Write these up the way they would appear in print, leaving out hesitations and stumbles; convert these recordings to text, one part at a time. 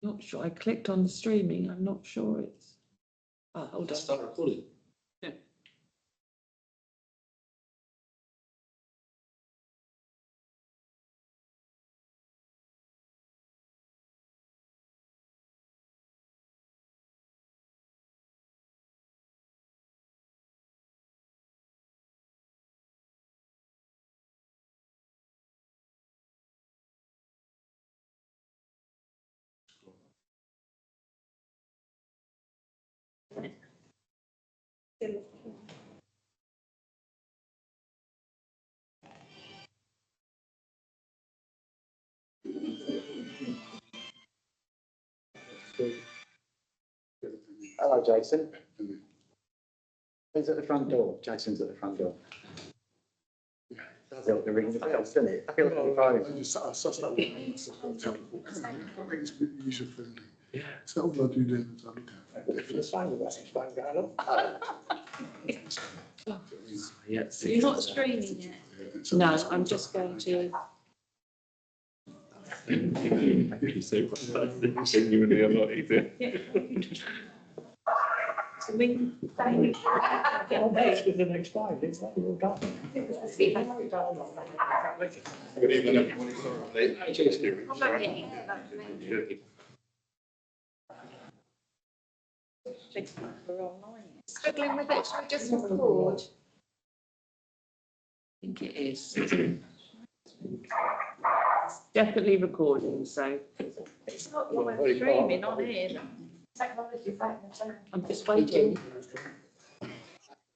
Not sure. I clicked on the streaming. I'm not sure it's. Oh, hold on. Start recording. Yeah. Hello, Jason. Who's at the front door? Jason's at the front door. Does help to ring the bell, doesn't it? I feel like the phone. I sussed that one. I think it's a bit user friendly. Yeah. So what do I do then? It's fine with us, it's fine going on. Yeah. You're not streaming yet? No, I'm just going to. Really super. Genuinely a lot easier. So we. The next time, it's like you're done. Good evening, everyone. Sorry. Struggling with it, should we just record? I think it is. Definitely recording, so It's not live streaming on here. Technology back in I'm just waiting.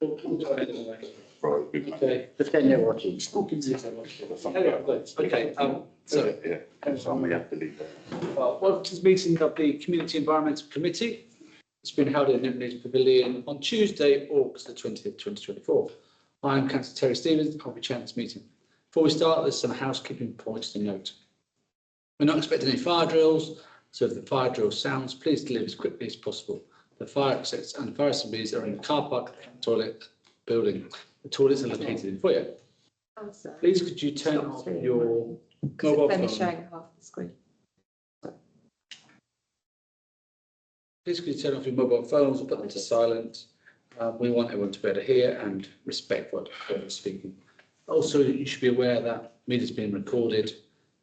Okay. Pretend you're watching. Okay, so, we have to leave that. welcome to the meeting of the Community Environmental Committee. It's been held in Newton Pavilion on Tuesday, August the 20th, 2024. I am Councillor Terry Stevens, I'll be chairing this meeting. Before we start, there's some housekeeping points to note. We're not expecting any fire drills, so if the fire drill sounds, please deliver as quickly as possible. The fire exits and fire assemblies are in the car park, toilet, building. The toilets are located in the foyer. Please could you turn off your mobile Then phone? showing half the screen. Please could you turn off your mobile phones or put them to silent. We want everyone to be able to hear and respect what we're speaking. Also, you should be aware that media is being recorded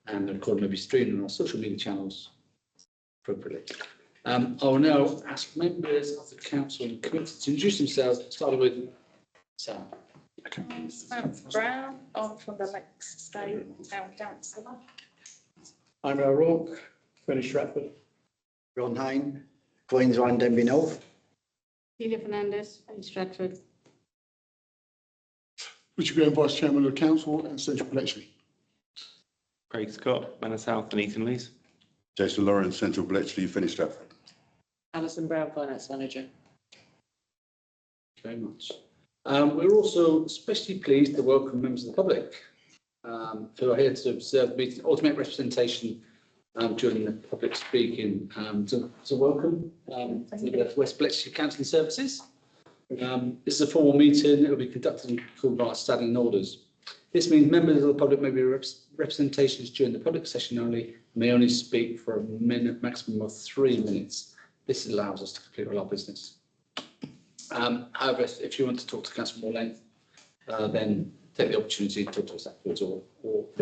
and the recording may be streamed on our social media channels appropriately. I will now ask members of the council and committee to introduce themselves, starting with Sam. Samantha Brown, I'm from the Lakes State Town Council. I'm O'Rourke, Furnish Stratford. Ron Hain, Queens Run, Denby North. Julia Fernandez, in Stratford. Richard Graham, Vice Chairman of the Council and Central Bletchley. Craig Scott, Manor South and Eton Leys. Jason Lawrence, Central Bletchley, Finish Stratford. Alison Brown, Finance Manager. Thank you very much. We're also especially pleased to welcome members of the public who are here to observe the meeting, or to make representation during the public speaking. So welcome to the West Bletchley Counselling Services. This is a formal meeting. It will be conducted in accordance with our standing orders. This means members of the public may be representations during the public session only, may only speak for a minute, maximum of 3 minutes. This allows us to complete all our business. However, if you want to talk to council more length, then take the opportunity to talk to us afterwards or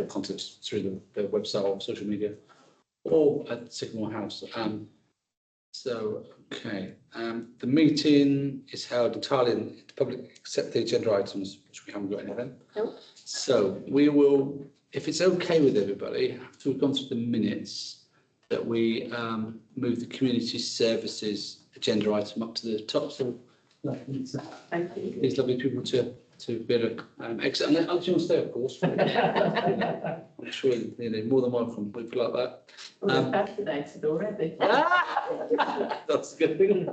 contact us through the website or social media or at Sycamore House. Okay. The meeting is held entirely in the public except the agenda items, which we haven't got any of them. Nope. So we will, if it's okay with everybody, after we've gone through the minutes, that we move the community services agenda item up to the top. So Thank you. these lovely people to be able to exit. And I'll just stay, of course. I'm sure you're more than welcome. People like that. We're vaccinated already. That's a good thing.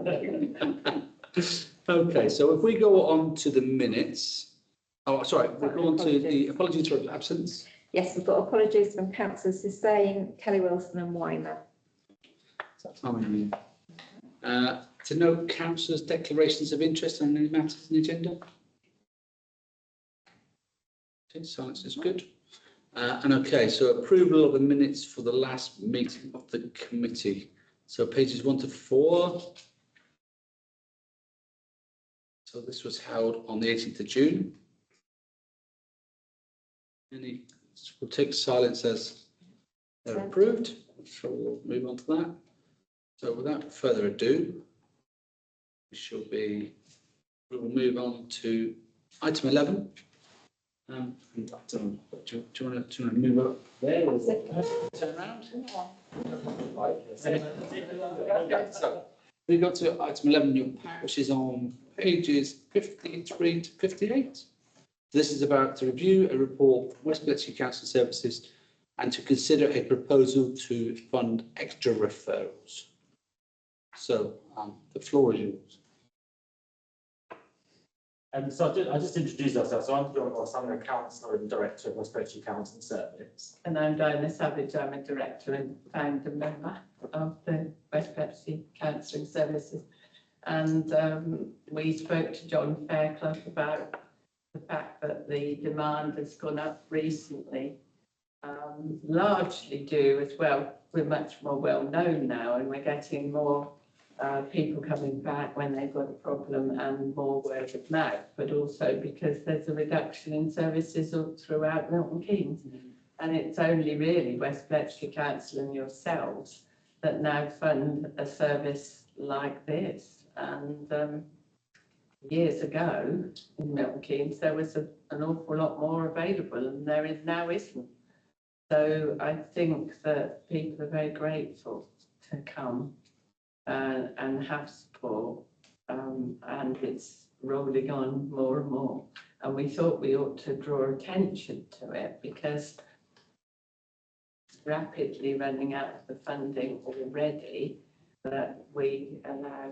Okay, so if we go on to the minutes. Oh, sorry, we'll go on to the apologies for absence. Yes, we've got apologies from councillors Hussain, Kelly Wilson and Weimer. To note councillors' declarations of interest on any matters in the agenda. Okay, silence is good. And okay, so approval of the minutes for the last meeting of the committee. So pages 1 to 4. So this was held on the 18th of June. We'll take silence as they're approved. So we'll move on to that. So without further ado, we will move on to item 11. Do you want to move up there or turn around? So we got to item 11 in your pack, which is on pages 53 to 58. This is about to review a report from West Bletchley Council Services and to consider a proposal to fund extra referrals. So the floor is yours. So I just introduced myself. So I'm John Ross. I'm the councillor and director of West Bletchley Council Service. And I'm Diana Savage. I'm a director and founder member of the West Bletchley Counselling Services. And we spoke to John Fairclough about the fact that the demand has gone up recently, largely due as well. We're much more well known now, and we're getting more people coming back when they've got a problem and more word of mouth, but also because there's a reduction in services throughout Milton Keynes. And it's only really West Bletchley Council and yourselves that now fund a service like this. And years ago in Milton Keynes, there was an awful lot more available, and there is now isn't. So I think that people are very grateful to come and have support, and it's rolling on more and more. And we thought we ought to draw attention to it because it's rapidly running out of the funding already that we allow,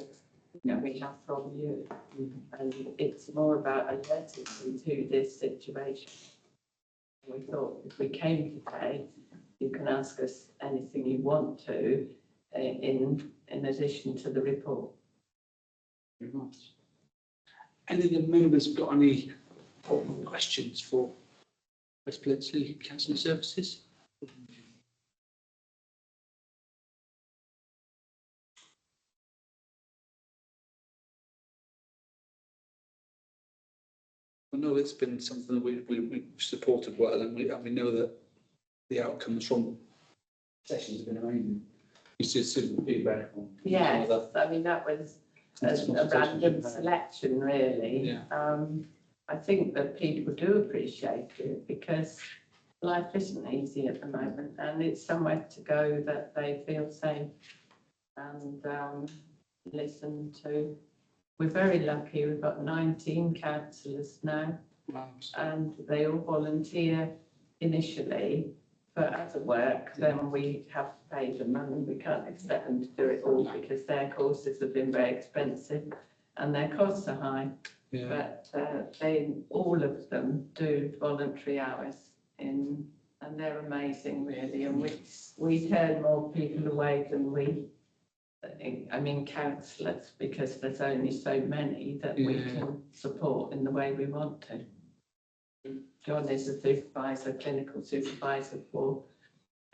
we have from you. And it's more about alerting you to this situation. We thought if we came today, you can ask us anything you want to in addition to the report. Very much. Any of the members got any questions for West Bletchley Council Services? I know it's been something that we've supported well, and we know that the outcomes from sessions have been amazing. You see some feedback on. Yes, I mean, that was a random selection, really. Yeah. I think that people do appreciate it because life isn't easy at the moment, and it's somewhere to go that they feel safe and listen to. We're very lucky. We've got 19 councillors now, Wow. and they all volunteer initially for other work. Then we have to pay them, and we can't expect them to do it all because their courses have been very expensive and their costs are high. Yeah. But all of them do voluntary hours and they're amazing, really. And we turn more people away than councillors, because there's only so many that we can support in the way we want to. John is a supervisor, clinical supervisor for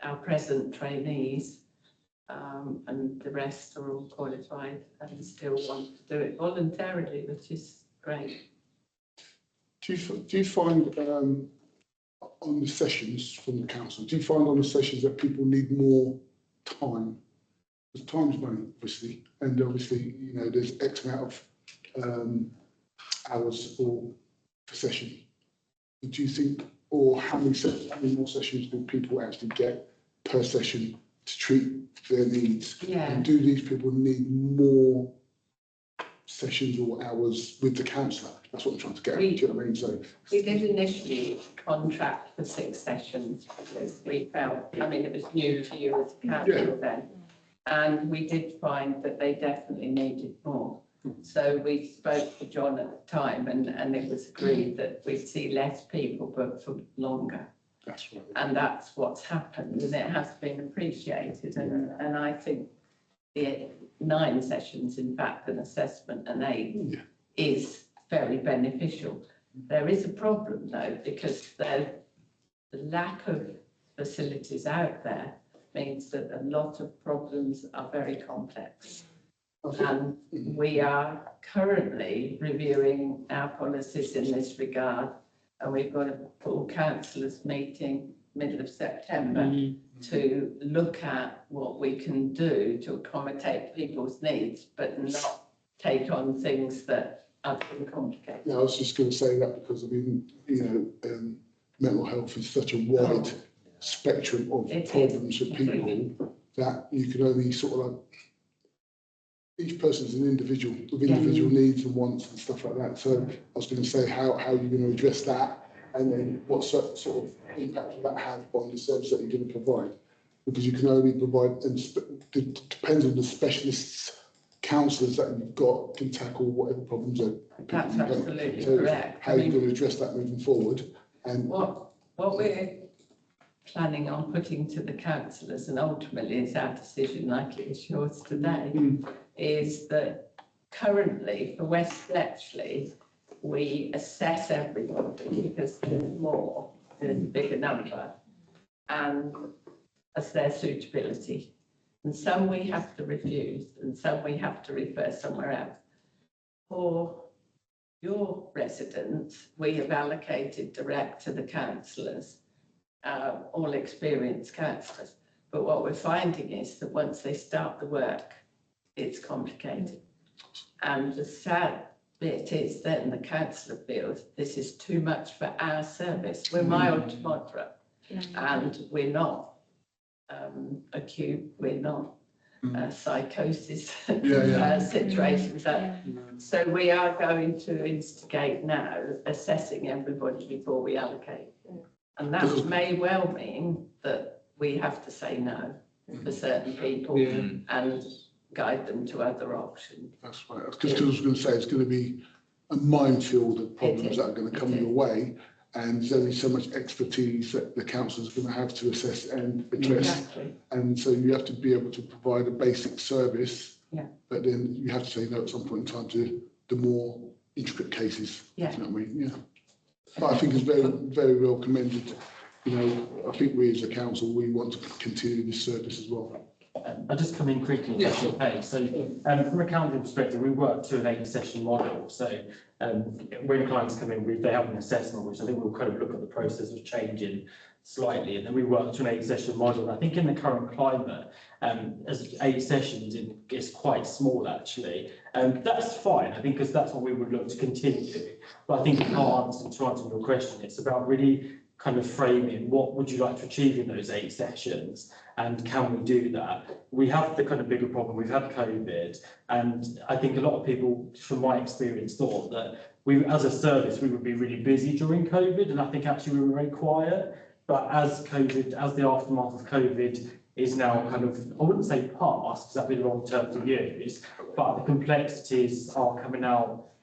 our present trainees, and the rest are all qualified and still want to do it voluntarily, which is great. Do you find on the sessions from the council, do you find on the sessions that people need more time? Because time's money, obviously, and obviously, there's X amount of hours for session. Do you think, or how many more sessions do people actually get per session to treat their needs? Yeah. And do these people need more sessions or hours with the counsellor? That's what I'm trying to get at. Do you know what I mean? So we did initially contract for 6 sessions because we felt, it was new to you as a councillor then. And we did find that they definitely needed more. So we spoke to John at the time, and it was agreed that we'd see less people, but for longer. that's right. And that's what's happened, and it has been appreciated. And I think the 9 sessions, in fact, an assessment and 8 is very beneficial. There is a problem though, because the lack of facilities out there means that a lot of problems are very complex. Okay. And we are currently reviewing our policies in this regard. And we've got a full councillors meeting middle of September to look at what we can do to accommodate people's needs, but not take on things that are too complicated. Yeah, I was just going to say that because I mean, mental health is such a wide spectrum of It is. problems for people that you can only sort of like, each person's an individual with individual needs and wants and stuff like that. So I was going to say how you're going to address that, and then what sort of impact will that have on the service that you're going to provide, because you can only provide, and it depends on the specialists, counsellors that you've got can tackle whatever problems are. That's absolutely So correct. how are you going to address that moving forward? And What we're planning on putting to the councillors, and ultimately it's our decision like it is yours today, is that currently for West Bletchley, we assess everybody because there's more, there's a bigger number, and as their suitability. And some we have to refuse and some we have to refer somewhere else. For your residents, we have allocated direct to the councillors, all experienced councillors. But what we're finding is that once they start the work, it's complicated. And the sad bit is then the councillor feels this is too much for our service. We're mild to moderate and we're not acute, we're not psychosis situations. So we are going to instigate now assessing everybody before we allocate. And that may well mean that we have to say no for certain people and guide them to other options. that's right. Because I was going to say it's going to be a minefield of problems that are going to come your way, and there's only so much expertise that the council is going to have to assess and address. Exactly. And so you have to be able to provide a basic service, Yeah. but then you have to say no at some point in time to the more intricate cases. Yeah. You know what I mean? Yeah. But I think it's very, very well commended. You know, I think we as a council, we want to continue this service as well. I'll just come in quickly, if that's okay. So from a accounting perspective, we work to an 8-session model. So when clients come in, they have an assessment, which I think we'll kind of look at the process of changing slightly, and then we work to an 8-session model. I think in the current climate, as 8 sessions is quite small actually. That's fine, I think, because that's what we would look to continue. But I think to answer your question, it's about really kind of framing what would you like to achieve in those 8 sessions, and can we do that? We have the kind of bigger problem, we've had COVID, and I think a lot of people, from my experience, thought that we, as a service, we would be really busy during COVID, and I think actually we were very quiet. But as the aftermath of COVID is now kind of, I wouldn't say past, because that'd be the wrong term to use, but the complexities are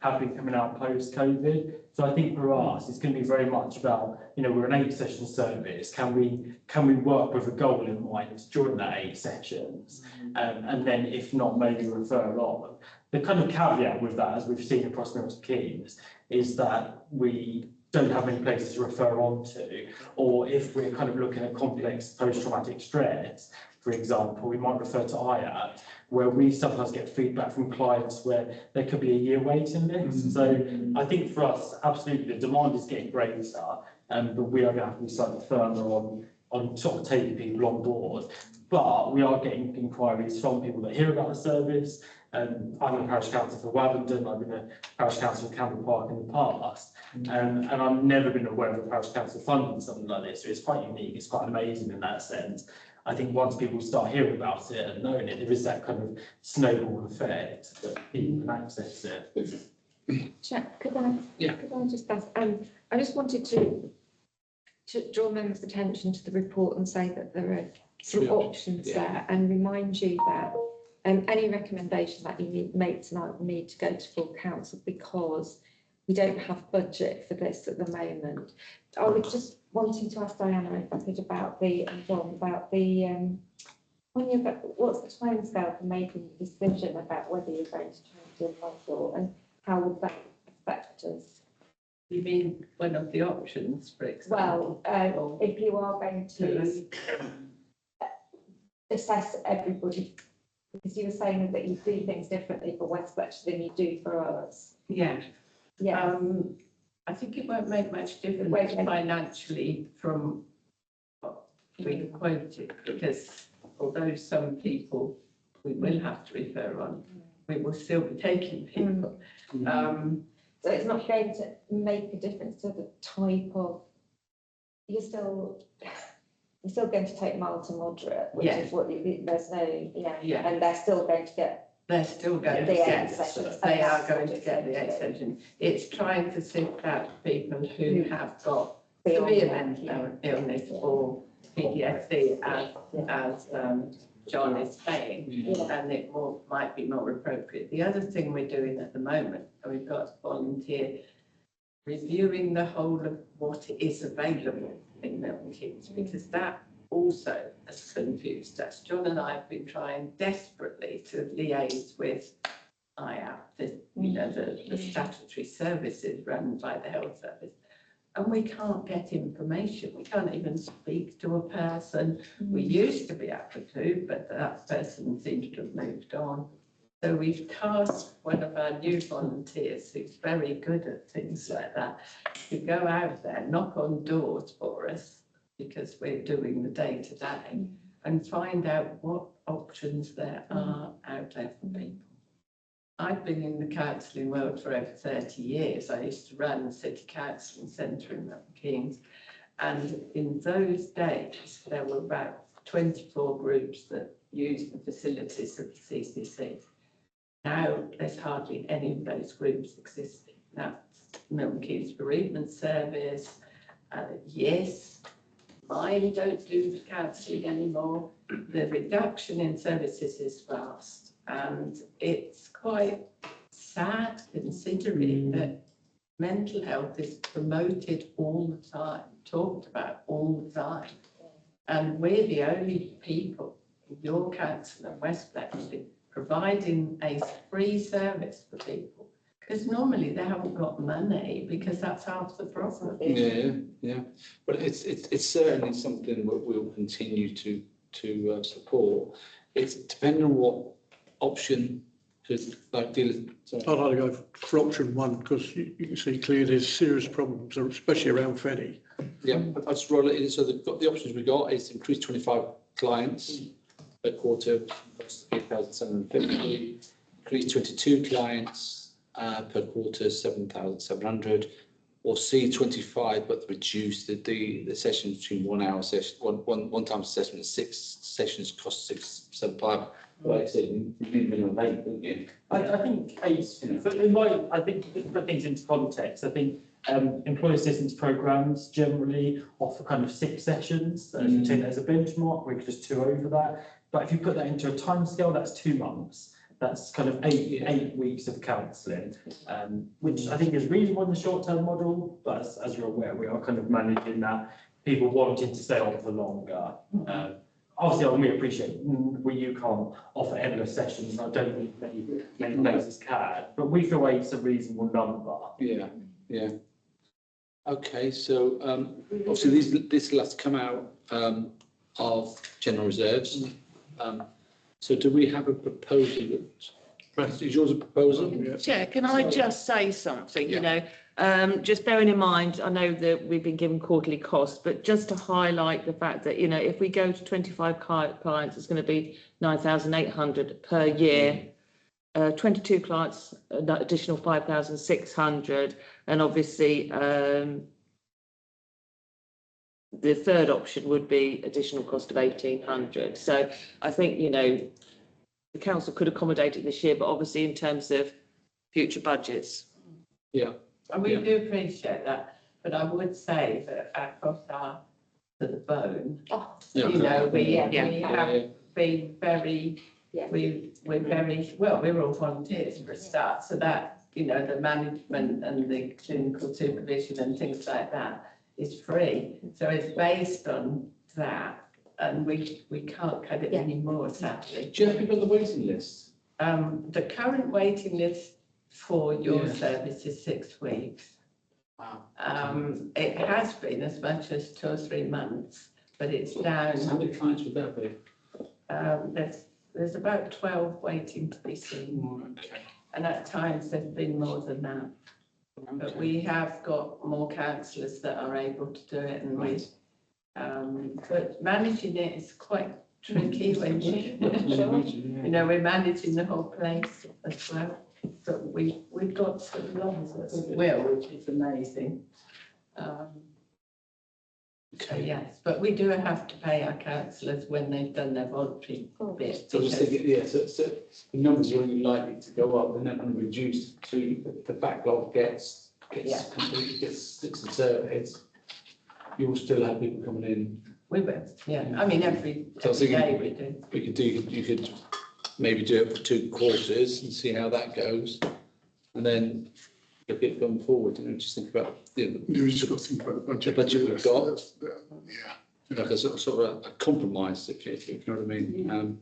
have been coming out post-COVID. So I think for us, it's going to be very much about, you know, we're an 8-session service. Can we work with a goal in mind during that 8 sessions? And then if not, maybe refer on. The kind of caveat with that, as we've seen across Milton Keynes, is that we don't have many places to refer on to, or if we're kind of looking at complex post-traumatic stress, for example, we might refer to IAT, where we sometimes get feedback from clients where there could be a year waiting list. So I think for us, absolutely, the demand is getting greater, but we are going to have to be slightly firmer on sort of taking people on board. But we are getting inquiries from people that hear about the service. I'm a parish councillor for Wavendon. I've been a parish councillor for Campbell Park in the past, and I've never been aware of a parish council funding something like this. So it's quite unique. It's quite amazing in that sense. I think once people start hearing about it and knowing it, there is that kind of snowball effect that people can access it. Jack, could I just ask? I just wanted to draw members' attention to the report and say that there are some options there, and remind you that any recommendation that you make tonight will need to go to full council, because we don't have budget for this at the moment. I was just wanting to ask Diana, if I could, about the what's the timescale for making the decision about whether you're going to change your model, and how would that affect us? You mean one of the options, for example? Well, if you are going to assess everybody? Because you were saying that you do things differently for West Bletchley than you do for us. Yeah. Yeah, I think it won't make much difference Won't make- financially from what we quoted, because although some people we will have to refer on, we will still be taking people. so it's not going to make a difference to the type of, you're still going to take mild to moderate, which Yeah. is what there's no, Yeah. and they're still going to get They're still going to the get, sessions. they are going to get the extension. It's trying to sift out people who have got severe mental illness or PTSD, as John is saying, and it might be more appropriate. The other thing we're doing at the moment, and we've got a volunteer reviewing the whole of what is available in Milton Keynes, because that also has confused us. John and I have been trying desperately to liaise with IAP, the statutory services run by the health service. And we can't get information. We can't even speak to a person. We used to be able to, but that person seems to have moved on. So we've tasked one of our new volunteers, who's very good at things like that, to go out there, knock on doors for us, because we're doing the day-to-day, and find out what options there are out there for people. I've been in the counselling world for over 30 years. I used to run the City Counselling Centre in Milton Keynes, and in those days there were about 24 groups that used the facilities of the CCC. Now there's hardly any of those groups existing. That's Milton Keynes Bereavement Service, yes, mine don't do counselling anymore. The reduction in services is vast, and it's quite sad considering that mental health is promoted all the time, talked about all the time. And we're the only people, your council and West Bletchley, providing a free service for people. Because normally they haven't got money, because that's half the problem. Yeah. But it's certainly something that we'll continue to support. It's depending on what option, because like dealers. I'd like to go for option one, because you can see clearly there's serious problems, especially around Fenny. Yeah, I'll just roll it in. So the options we got is increase 25 clients per quarter, 8,750, increase 22 clients per quarter, 7,700, or C 25, but reduce the sessions between 1 hour session, one time assessment, 6 sessions cost 675. Like I said, you need minimum 8, don't you? I think I think to put things into context, I think employee assistance programs generally offer kind of 6 sessions. So if you take that as a benchmark, we're just 2 over that. But if you put that into a timescale, that's 2 months. That's kind of eight weeks of counselling, which I think is reasonable in the short-term model. But as you're aware, we are kind of managing that. People wanting to stay on for longer. Obviously, we appreciate you can't offer endless sessions. I don't think many places can, but we feel 8's a reasonable number. Yeah. Okay, so obviously this will have to come out of general reserves. So do we have a proposal? Is yours a proposal? Chair, can I just say something, just bearing in mind, I know that we've been given quarterly costs, but just to highlight the fact that, if we go to 25 clients, it's going to be 9,800 per year. 22 clients, an additional 5,600, and obviously the third option would be additional cost of 1,800. So I think, the council could accommodate it this year, but obviously in terms of future budgets. Yeah. And we do appreciate that, but I would say that our costs are to the bone. We have been very, we're very, well, we're all volunteers for a start, so that, the management and the clinical supervision and things like that is free. So it's based on that, and we can't cut it anymore, sadly. Do you have people on the waiting list? The current waiting list for your service is 6 weeks. Wow. It has been as much as 2 or 3 months, but it's down. How many clients would that be? there's about 12 waiting to be seen. Okay. And at times there's been more than that. But we have got more councillors that are able to do it and we, but managing it is quite tricky when you know, we're managing the whole place as well. But we've got some lots of goodwill, which is amazing. So yes, but we do have to pay our councillors when they've done their voluntary bit. So I was thinking, yeah, so the numbers are only likely to go up, they're not going to reduce to the backlog gets completely gets surveyed. You'll still have people coming in. We will, yeah, I mean, every So I was day thinking we do. we could do, you could maybe do it for 2 quarters and see how that goes. And then look at going forward, just think about, You just got to think about the budget. The budget we've got. Yeah, like a sort of a compromise, if you know what I mean.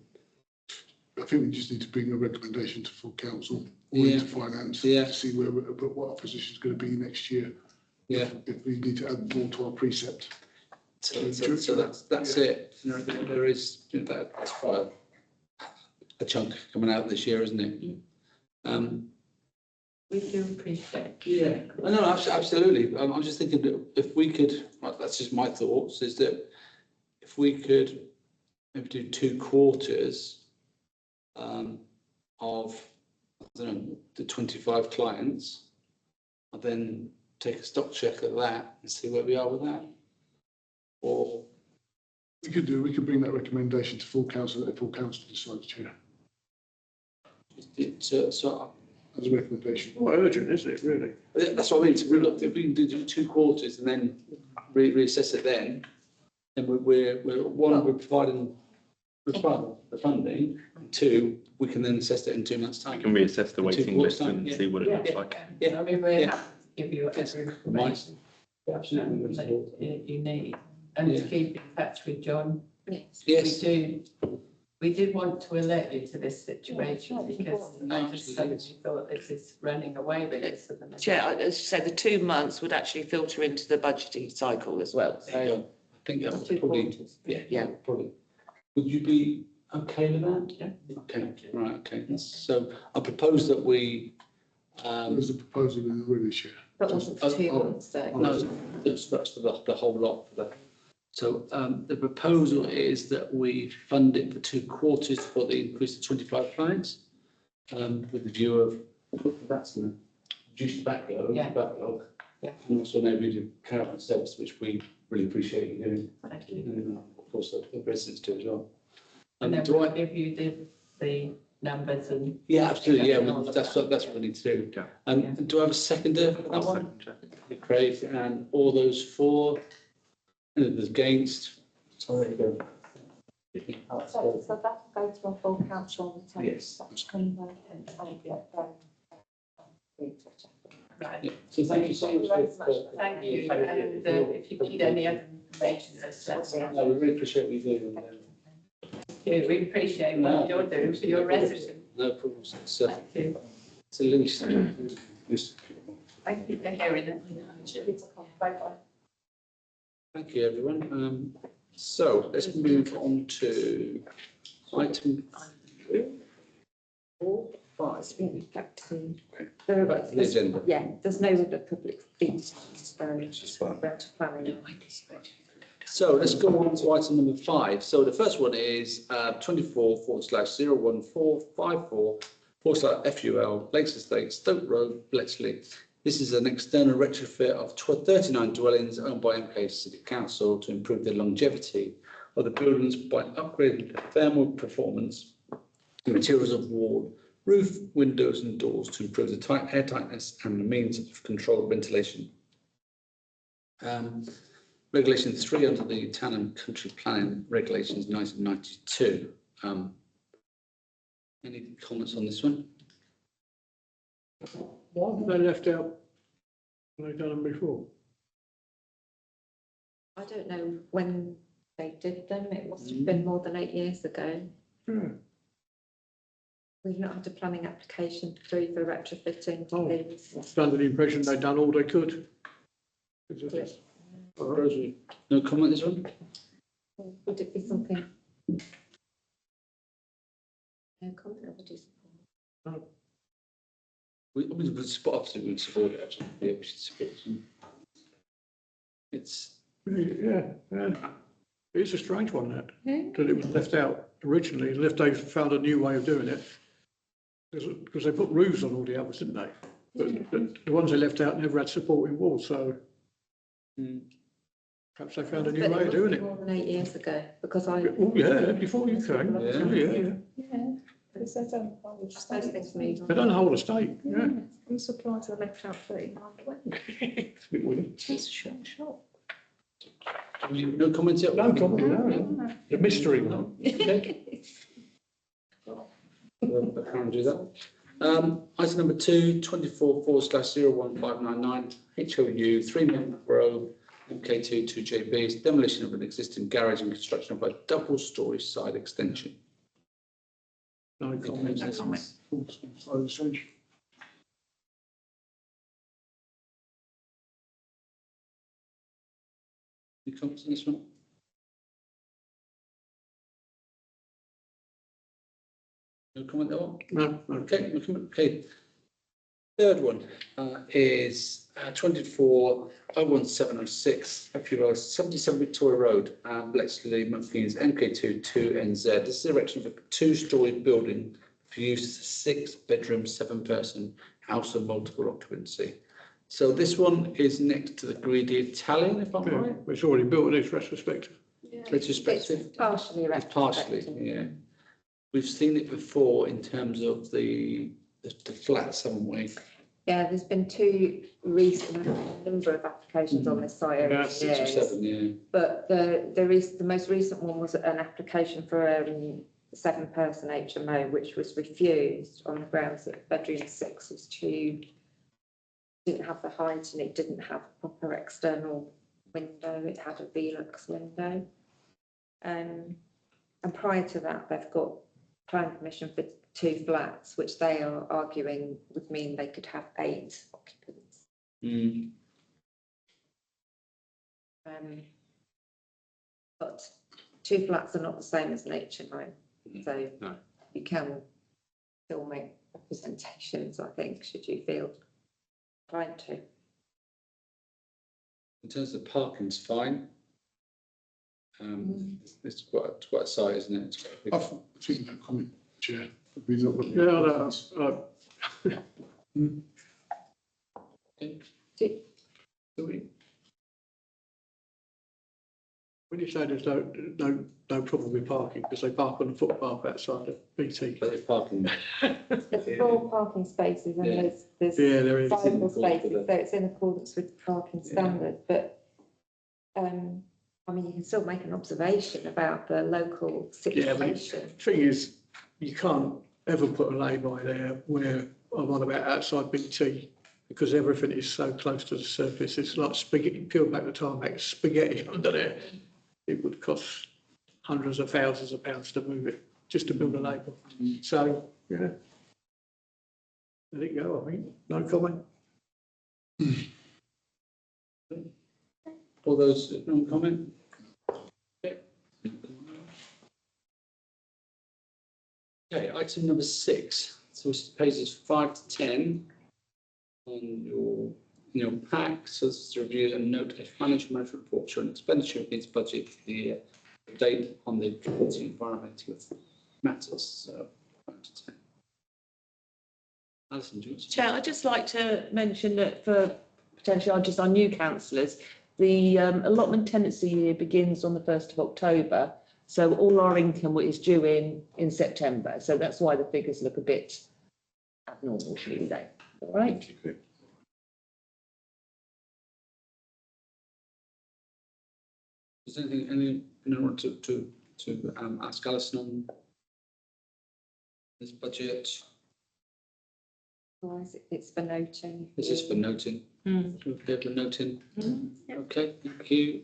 I think we just need to bring a recommendation to full council, or Yeah. into finance, Yeah. to see what our position is going to be next year. Yeah. If we need to add more to our precept. So that's it. You know, there is, that's quite a chunk coming out this year, isn't it? We do appreciate. Yeah, I know, absolutely. I'm just thinking that if we could, that's just my thoughts, is that if we could maybe do 2 quarters of, I don't know, the 25 clients, and then take a stock check of that and see where we are with that. Or We could bring that recommendation to full council, if full council decides to, so as a recommendation. Quite urgent, isn't it, really? that's what I mean. So we look, if we can do 2 quarters and then reassess it then we're providing the funding. 2, we can then assess it in 2 months' We time. can reassess the waiting list time, and yeah. see what it looks like. Yeah, I mean, we're Yeah. happy to give you every information Absolutely. that you need. And to Yeah. keep in touch with John, Yes. we did want to alert you to this situation because I just Absolutely. suddenly thought this is running away with us at the minute. Chair, as you said, the 2 months would actually filter into the budgeting cycle as well. There you So, go. I think that would 2 probably, quarters. yeah, probably. Would you be okay with that? Yeah. Okay, right, okay. So I propose that we, There's a proposal in the review chair. That wasn't for 2 Oh, months, though. no, that's for the whole lot. So the proposal is that we fund it for 2 quarters for the increase to 25 clients, with the view of, that's going to reduce the backlog. Yeah. Yeah. And also maybe do caravan service, which we really appreciate you doing. Thank you. And of course, the residents do as well. And then do we'll I? give you the numbers and. Yeah, absolutely, yeah, all of that's that. what we need to do. Yeah. Do I have a seconder for that I'll one? second check. Craig, and all those for, and there's against. So there you go. So that'll go to our full council on the 10th Yes. of September and get Right. Yeah. So thank you so much. Thank you. And if you need any other information, just let us know. No, we really appreciate what you do. We appreciate what you're doing for your residents. No problems. It's Thank you. it's a lease. Thank you for hearing it. Bye-bye. Thank you, everyone. So let's move on to item 4, 5. back to Back to the agenda. Yeah, there's no other public speech, about planning. So let's go on to item number 5. So the first one is 24/01454/FUL Lakes Estate, Stoke Road, Bletchley. This is an external retrofit of 39 dwellings owned by MK City Council to improve the longevity of the buildings by upgrading the thermal performance, the materials of wall, roof, windows and doors to improve the air tightness and the means of controlled ventilation. Regulation 3 under the Town and Country Planning Regulations 1992. Any comments on this one? Why have they left out when they've done them before? I don't know when they did them, it must have been more than 8 years ago. We've not had a planning application through for retrofitting these. I was under the impression they'd done all they could. No comment this one? Would it be something No comment, I would support. We would support it, actually. Yeah, we should support it. It's, Yeah, yeah. It's a strange one, that Yeah. it was left out originally, unless they've found a new way of doing it. Because they put roofs on all the others, didn't they? But the ones they left out never had supporting walls, so perhaps they found a new But way of it doing wasn't it. more than 8 years ago, because I. Oh, yeah, before you came. Yeah. Yeah, because they don't hold Those things move on. They done the whole estate, yeah. I'm surprised they left out 3920. It's a bit weird. It's a shop. no comments yet? No comment, no. The mystery one. Okay. I can't do that. Item number 2, 24/4/01599, HOU 3 Milton Road, MK2 2JB, is demolition of an existing garage and construction of a double-storey side extension. No comment. So essentially, Any comments on this one? No comment there? No, no. Okay, no comment. Okay. Third one is 24/01706, 77 Victoria Road, Bletchley, Monkfields, MK2 2NZ. This is the erection of a 2-storey building for use as a 6-bedroom, 7-person house of multiple occupancy. So this one is next to the Greedy Italian, if I'm Yeah, right. it's already built in its retrospective. Retrospective. It's partially It's partially, yeah. We've seen it before in terms of the flats, haven't we? Yeah, there's been two recent, number of applications on this site over Yeah, the 6 or years. 7, yeah. But the most recent one was an application for a 7-person HMO, which was refused on the grounds that bedroom 6 was didn't have the height and it didn't have a proper external window. It had a Velux window. And prior to that, they've got planning permission for 2 flats, which they are arguing would mean they could have 8 occupants. But 2 flats are not the same as an HMO, so No. you can still make representations, I think, should you feel inclined to. In terms of parking's fine. It's quite a site, isn't it? It's quite a big- I think no comment, Chair. We've not got- Yeah, Okay. Do- Do we- when you say there's no problem with parking, because they park on the footpath outside of BT. But it's parking. There's 4 parking spaces and Yeah. there's Yeah, there is. 5 more It's in accordance spaces, with so it's in accordance with parking Yeah. standard, but I mean, you can still make an observation about the local Yeah, but situation. Thing is, you can't ever put a lay-by there where I'm on about outside BT, because everything is so close to the surface. It's like spaghetti, peel back the tarmac, spaghetti under there. It would cost hundreds of thousands of pounds to move it, just to build a lay-by. So, yeah. Let it go, I mean, no comment. All those, no comment? Okay. Okay, item number 6. So it's pages 5 to 10 on your pack. So this is to review and note a financial management report showing expenditure against budget for the year, date on the environmental matters. So 5 to 10. Alison, do you want to? Chair, I'd just like to mention that for potentially just our new councillors, the allotment tenancy year begins on the 1st of October. So all our income is due in September. So that's why the figures look a bit abnormal, shall we say. All right. Is there anything anyone want to ask Alison on this budget? Otherwise, it's for noting. This is for noting. Okay, for noting. Okay, thank you.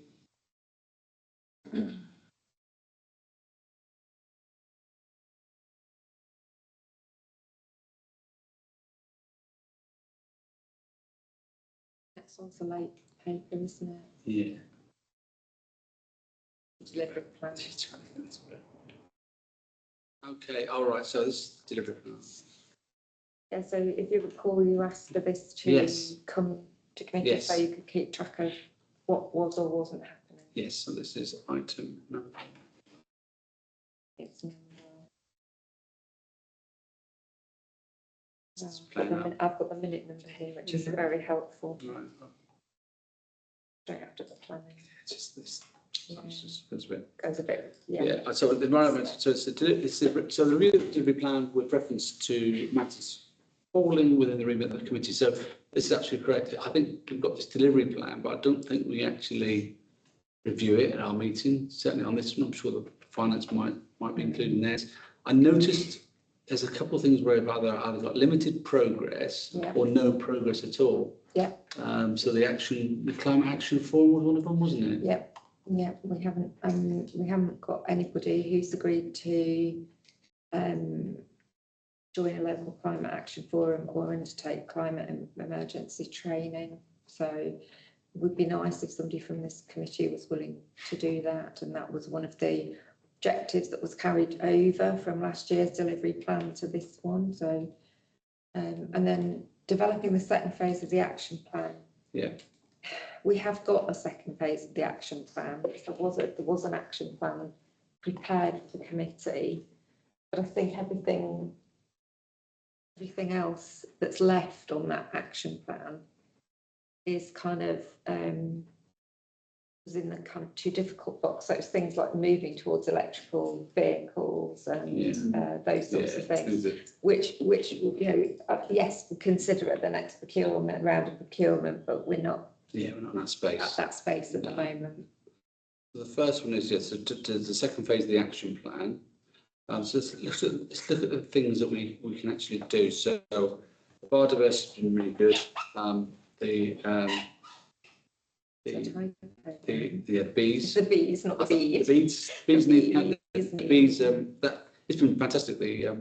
That's also late paper, isn't it? Yeah. Deliberate plan. Okay, all right, so this is delivery plan. Yeah, so if you recall, you asked for this to Yes. come to committee so Yes. you could keep track of what was or wasn't happening. Yes, so this is item number. It's number. It's I've got playing the I've got the minute number here, which is very helpful, Right, straight after the planning. it's just this. Yeah. It's just goes a bit. Goes a bit, yeah. Yeah, so the environment, so it's so the review of the delivery plan with reference to matters falling within the remit of the committee. So this is actually correct. I think we've got this delivery plan, but I don't think we actually review it at our meeting. Certainly on this one, I'm sure the finance might be including theirs. I noticed there's a couple of things where either got limited progress Yeah. or no progress at all. Yeah. So the climate action forum was one of them, wasn't it? Yeah, yeah, we haven't got anybody who's agreed to join a local climate action forum or undertake climate emergency training. So it would be nice if somebody from this committee was willing to do that, and that was one of the objectives that was carried over from last year's delivery plan to this one. So and then developing the second phase of the action plan. Yeah. We have got a second phase of the action plan. There was an action plan prepared for committee, but I think everything else that's left on that action plan is kind of was in the kind of too difficult box. So it's things like moving towards electrical vehicles and those sorts of things, which yes, we consider at the next procurement round of procurement, but we're not. Yeah, we're not in that space. At that space at the moment. The first one is, yes, so to the second phase of the action plan. So let's look at the things that we can actually do. So biodiversity has been really good. The bees. The bees, not the bees. The bees. Bees need the bees. That it's been fantastic. The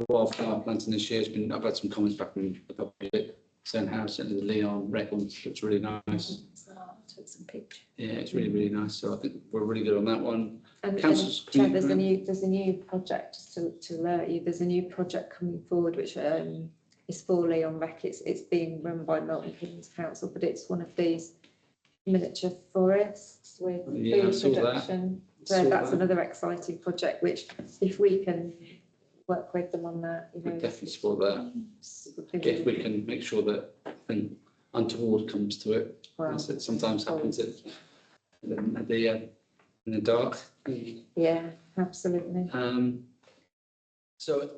wildflower planting this year has been. I've had some comments back from the public saying how certainly the Leon Reckons looks really nice. Took some pictures. Yeah, it's really nice. So I think we're really good on that one. And Councillors, Chair, there's a new project to alert you. There's a new project coming forward which is for Leon Rec. It's being run by Milton Keynes Council, but it's one of these miniature forests with food production. So that's another exciting project. Which, if we can work with them on that, we definitely support that. If we can make sure that nothing untoward comes to it, as it sometimes happens in the dark. Yeah, absolutely. So,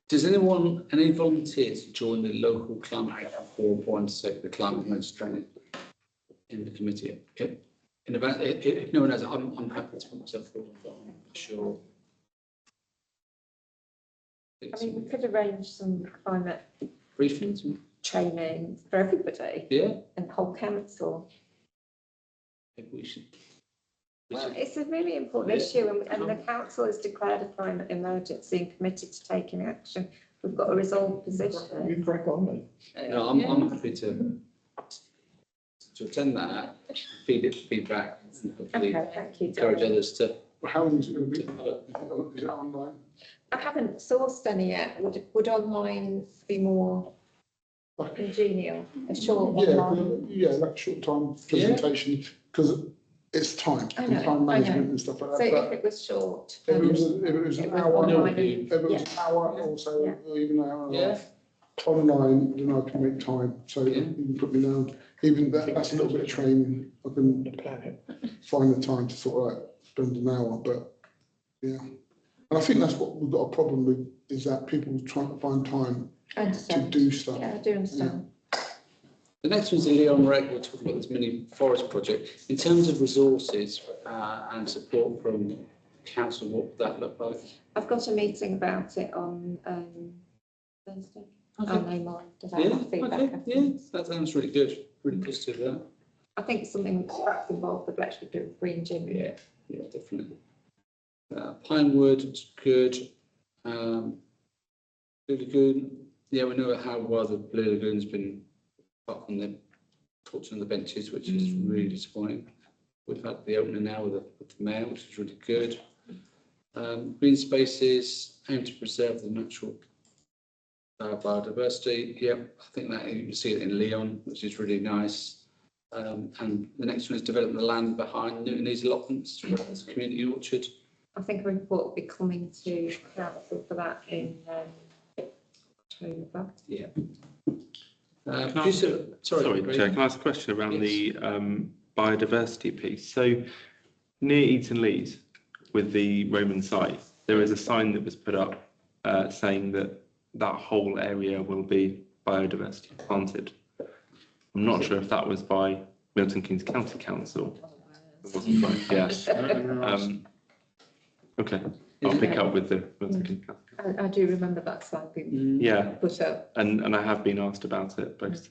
does any volunteers join the local climate action forum or undertake the climate emergency training in the committee? In about, if no one has, I'm happy to put myself forward for sure. I mean, we could arrange some climate Briefings? training for everybody Yeah, and whole council. maybe we should. Well, it's a really important issue, and the council has declared a climate emergency and committed to taking action. We've got a resolved position. You crack on then. No, I'm happy to attend that, feedback, and hopefully Okay, thank you. encourage Darren. others to. How long is it going to be? Is it online? I haven't sourced any yet. Would online be more congenial? A short online? Yeah, like short time presentation, because it's time, I and know, time I know. management and stuff like So that. if it was short. If it was an it was hour, online, if it was an yeah. hour or so, Yeah. or even an hour and a Yeah. half, online, then I can make time, so Yeah. you can put me down. Even that's a little bit of training, I can find the time to sort of like spend an hour, but yeah. And I think that's what we've got a problem with, is that people trying to find time I to understand. do stuff. Yeah, I do understand. The next one's the Leon Rec. We'll talk about this mini forest project. In terms of resources and support from council, what would that look like? I've got a meeting about it on Thursday. Okay. I'll know more. Does that Yeah, have feedback? okay, yeah, that sounds really good. Really positive there. I think something that's perhaps involved the Bletchley Green Gym. Yeah, definitely. Pinewood, it's good. Blue Lagoon, yeah, we know how well the Blue Lagoon's been up on the torch on the benches, which is really disappointing. We've had the opening now with the mayor, which is really good. Green spaces aim to preserve the natural biodiversity. Yep, I think that you can see it in Leon, which is really nice. And the next one is developing the land behind these allotments as a community orchard. I think a report will be coming to council for that in October. Yeah. Sorry, Craig. Chair, can I ask a question around Yes. the biodiversity piece? So near Eton Lees with the Roman site, there is a sign that was put up saying that that whole area will be biodiversity planted. I'm not sure if that was by Milton Keynes County Council. It wasn't right, yes. Okay, I'll pick up with the Milton Keynes County Council. I do remember that slide being Yeah, put up. and I have been asked about it, both.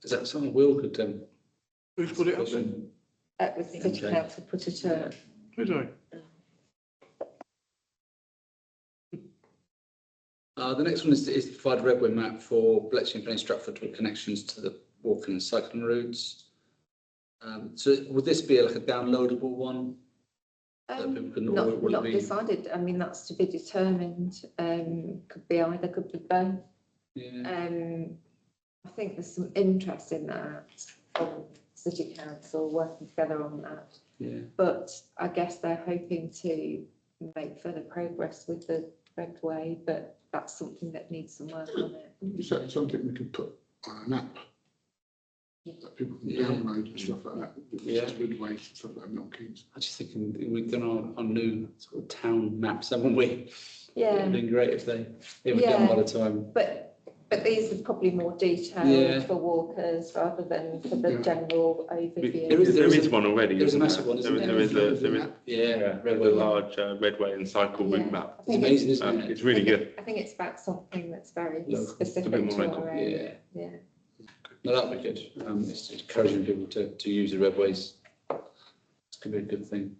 Is that something Will could Who's put it up then? That was the City Okay. Council put it up. Who do? The next one is to provide a Redway map for Bletchley and Penny Stratford with connections to the walking and cycling routes. So would this be like a downloadable one? That people can, or will it Not be? decided. I mean, that's to be determined. Could be either, could be both. Yeah. I think there's some interest in that from City Council working together on that. Yeah. But I guess they're hoping to make further progress with the Redway, but that's something that needs some work on it. Is that something we could put on an app? That people can download and stuff like that, Yeah. just Redway and stuff like that, Milton Keynes. I just thinking we've done our new sort of town maps, haven't we? It'd Yeah, been great if they were done by the time. but these are probably more detailed Yeah. for walkers rather than for the general overview. There is- There is one already. There's a isn't massive there? one, isn't There is Yeah, a Redway map. large Redway and cycle route Yeah. map. It's amazing, isn't it? It's really good. I think it's about something that's very Local. specific A bit more to local, our area. Yeah. No, that'd be good. It's encouraging people to use the Redways. It's going to be a good thing.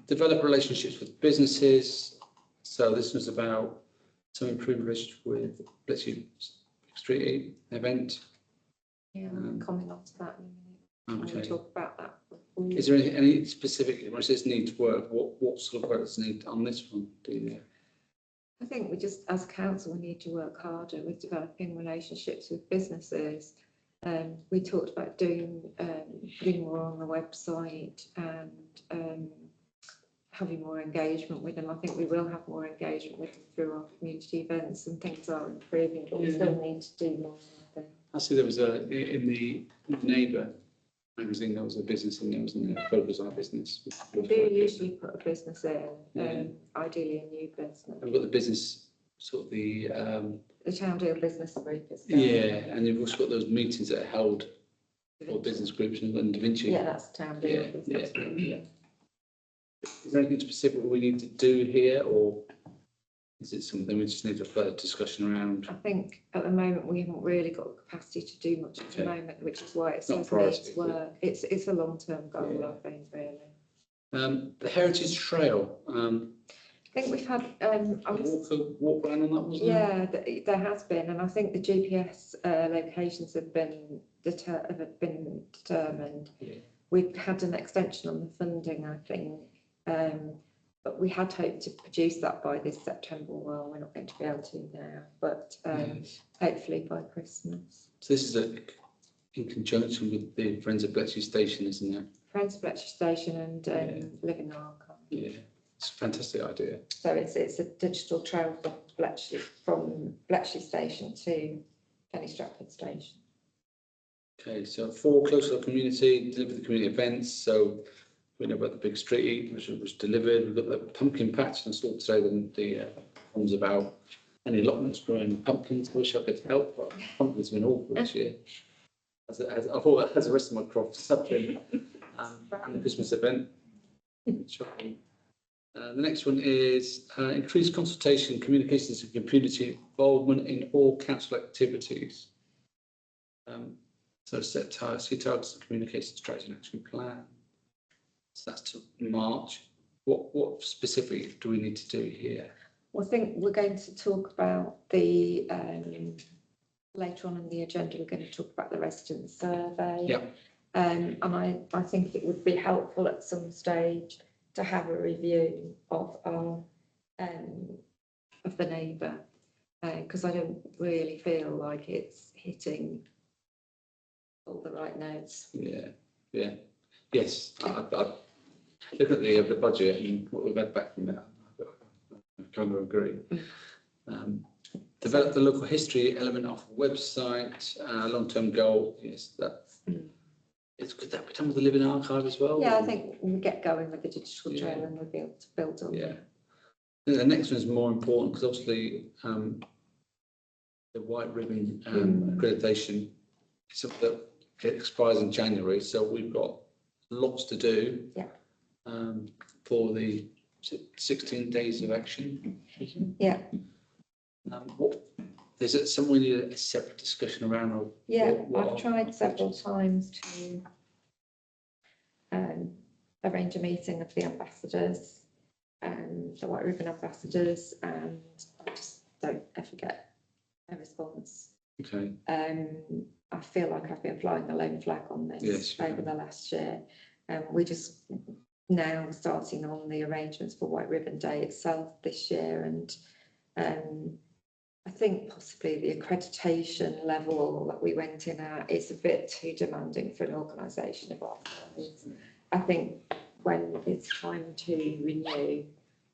Develop relationships with businesses. So this was about some improved relationship with Bletchley Street event. Yeah, I'm coming on to that in a minute. We'll Okay. talk about that. Is there any specific, when it says needs work, what sort of work does need on this one? Do you know? I think we just, as a council, we need to work harder with developing relationships with businesses. We talked about putting more on the website and having more engagement with them. I think we will have more engagement with them through our community events, and things are improving, but we still need to do more, I think. I see there was in the Neighbour magazine, there was a business in there, wasn't there? Focus on our business. We do usually put a business in, ideally a new business. I've got the business, sort of the, The Town Deal Business Group is. and you've also got those meetings that are held for business groups and Da Vinci. Yeah, that's Town Deal Yeah, Business yeah. Group, yeah. Is there anything specific we need to do here, or is it something we just need a further discussion around? I think at the moment we haven't really got the capacity to do much at the Okay. moment, which is why it Not a says priority, needs is it? work. It's a long-term goal, Yeah. I think, really. The Heritage Trail, I think we've had, walk around on that, wasn't there? yeah, there has been, and I think the GPS locations have been determined. Yeah. We've had an extension on the funding, I think, but we had hoped to produce that by this September. Well, we're not going to be able to now, but Yes. hopefully by Christmas. So this is in conjunction with the Friends of Bletchley Station, isn't it? Friends of Bletchley Station and Living Archive. Yeah, it's a fantastic idea. So it's a digital trail from Bletchley Station to Penny Stratford Station. Okay, so 4, close to the community, deliver the community events. So we know about the big street eat, which was delivered. We've got the pumpkin patch, and I saw today the ones about any allotments growing pumpkins. I wish I could help, but pumpkins have been awful this year. As the rest of my crops have been. And the Christmas event. Shocking. The next one is increased consultation, communications and community involvement in all council activities. So set targets, and communication strategy and action plan. So that's to March. What specifically do we need to do here? Well, I think we're going to talk about the, later on in the agenda, we're going to talk about the resident survey. Yeah. And I think it would be helpful at some stage to have a review of our, of the neighbour, because I don't really feel like it's hitting all the right notes. Yeah, yeah, yes, I look at the budget and what we've had back from it. I kind of agree. Develop the local history element of website, long-term goal, yes, that's, it's good that we done with the living archive as well. Yeah, I think we get going with the digital Yeah. trail and we'll be able to build on Yeah. that. The next one is more important because obviously the white ribbon accreditation is something that it expires in January, so we've got lots to do. Yeah. For the 16 days of action. Yeah. Is it something we need a separate discussion around? Or Yeah, what I've tried several times to arrange a meeting of the ambassadors and the White Ribbon ambassadors, and I just don't ever get a response. Okay. I feel like I've been flying a lone flag on this Yes, you over have. the last year. We're just now starting on the arrangements for White Ribbon Day itself this year, and I think possibly the accreditation level that we went in at is a bit too demanding for an organisation of our size. I think when it's time to renew,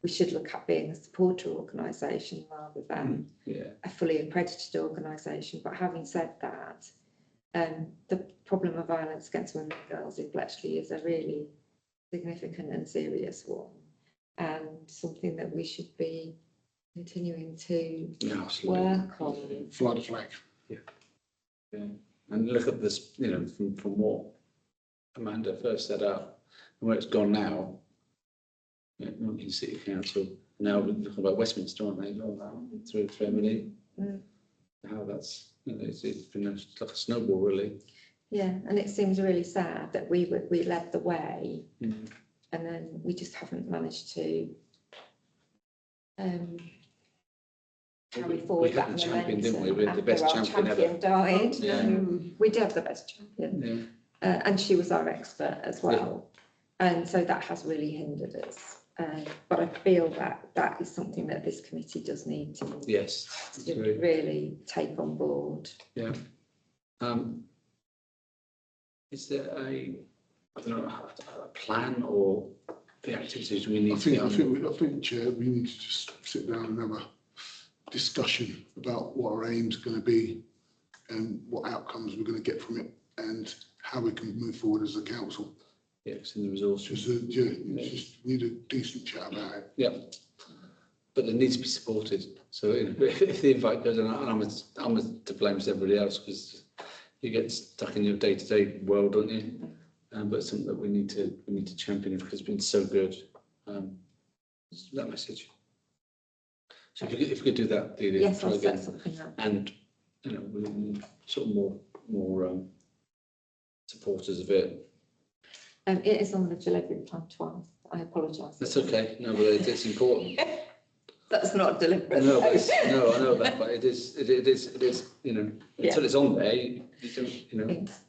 we should look at being a supporter organisation rather than Yeah. a fully accredited organisation. But having said that, the problem of violence against women and girls in Bletchley is a really significant and serious one, and something that we should be continuing to Yeah, absolutely. work on. Fly the flag. Yeah. And look at this, you know, from what Amanda first set up and where it's gone now. You know, Milton City Council, now we're talking about Westminster, aren't they? Through Emily. How that's, you know, it's been like a snowball, really. Yeah, and it seems really sad that we led the way, and then we just haven't managed to carry forward We had that the champion, didn't we? momentum We had the best after our champion ever. champion died. Yeah. No, we did have the best champion, and she was our expert as well, and so that has really hindered us. But I feel that that is something that this committee does need to Yes. to really take on board. Yeah. Is there I don't know, a plan or the activities we need I to think, get on? Chair, we need to just sit down and have a discussion about what our aim's going to be and what outcomes we're going to get from it and how we can move forward as a council. Yeah, it's in the resources. Just need a decent chat about it. Yeah. But they need to be supported. So you know, if the invite goes, and I'm to blame as everybody else because you get stuck in your day-to-day world, don't you? But it's something that we need to champion because it's been so good. That message. So if we could do that, Delia, Yes, try I'll set again, something up. and you know, we sort of more supporters of it. It is on the delivery plan twice. I apologise. That's okay. No, but it's important. That's not deliberate. No, but no, I know that, but it is. You know, until it's on there, you don't. You know. Thanks.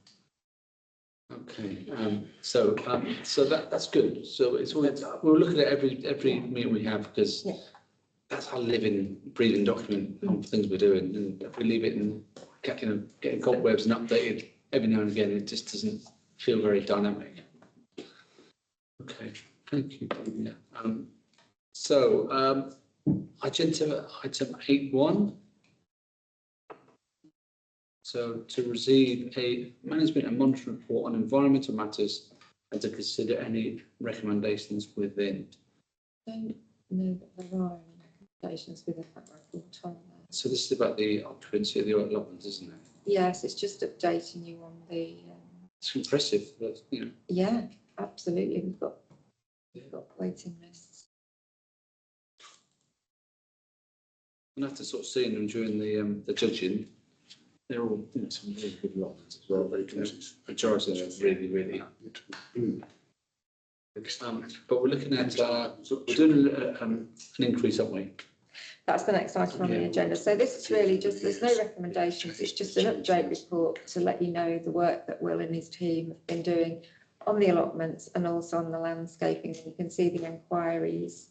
Okay. So that's good. So it's all. We'll look at it every meeting we have because that's our living, breathing document on things we're doing. And if we leave it and getting cobwebs and updated every now and again, it just doesn't feel very dynamic. Okay, thank you. Yeah. Agenda item 8.1. So to receive a management and monitoring report on environmental matters and to consider any recommendations within. I don't know that there are any recommendations within that report on there. So this is about the occupancy of the allotments, isn't it? Yes, it's just updating you on the. It's impressive, but you know. Yeah, absolutely. We've got waiting lists. And after sort of seeing them during the judging, they're all some really good allotments as well. Very good. Majority of them are really, really. But we're looking at we're doing an increase, aren't we? That's the next item on the agenda. So this is really just, there's no recommendations. It's just an update report to let you know the work that Will and his team have been doing on the allotments and also on the landscaping. You can see the enquiries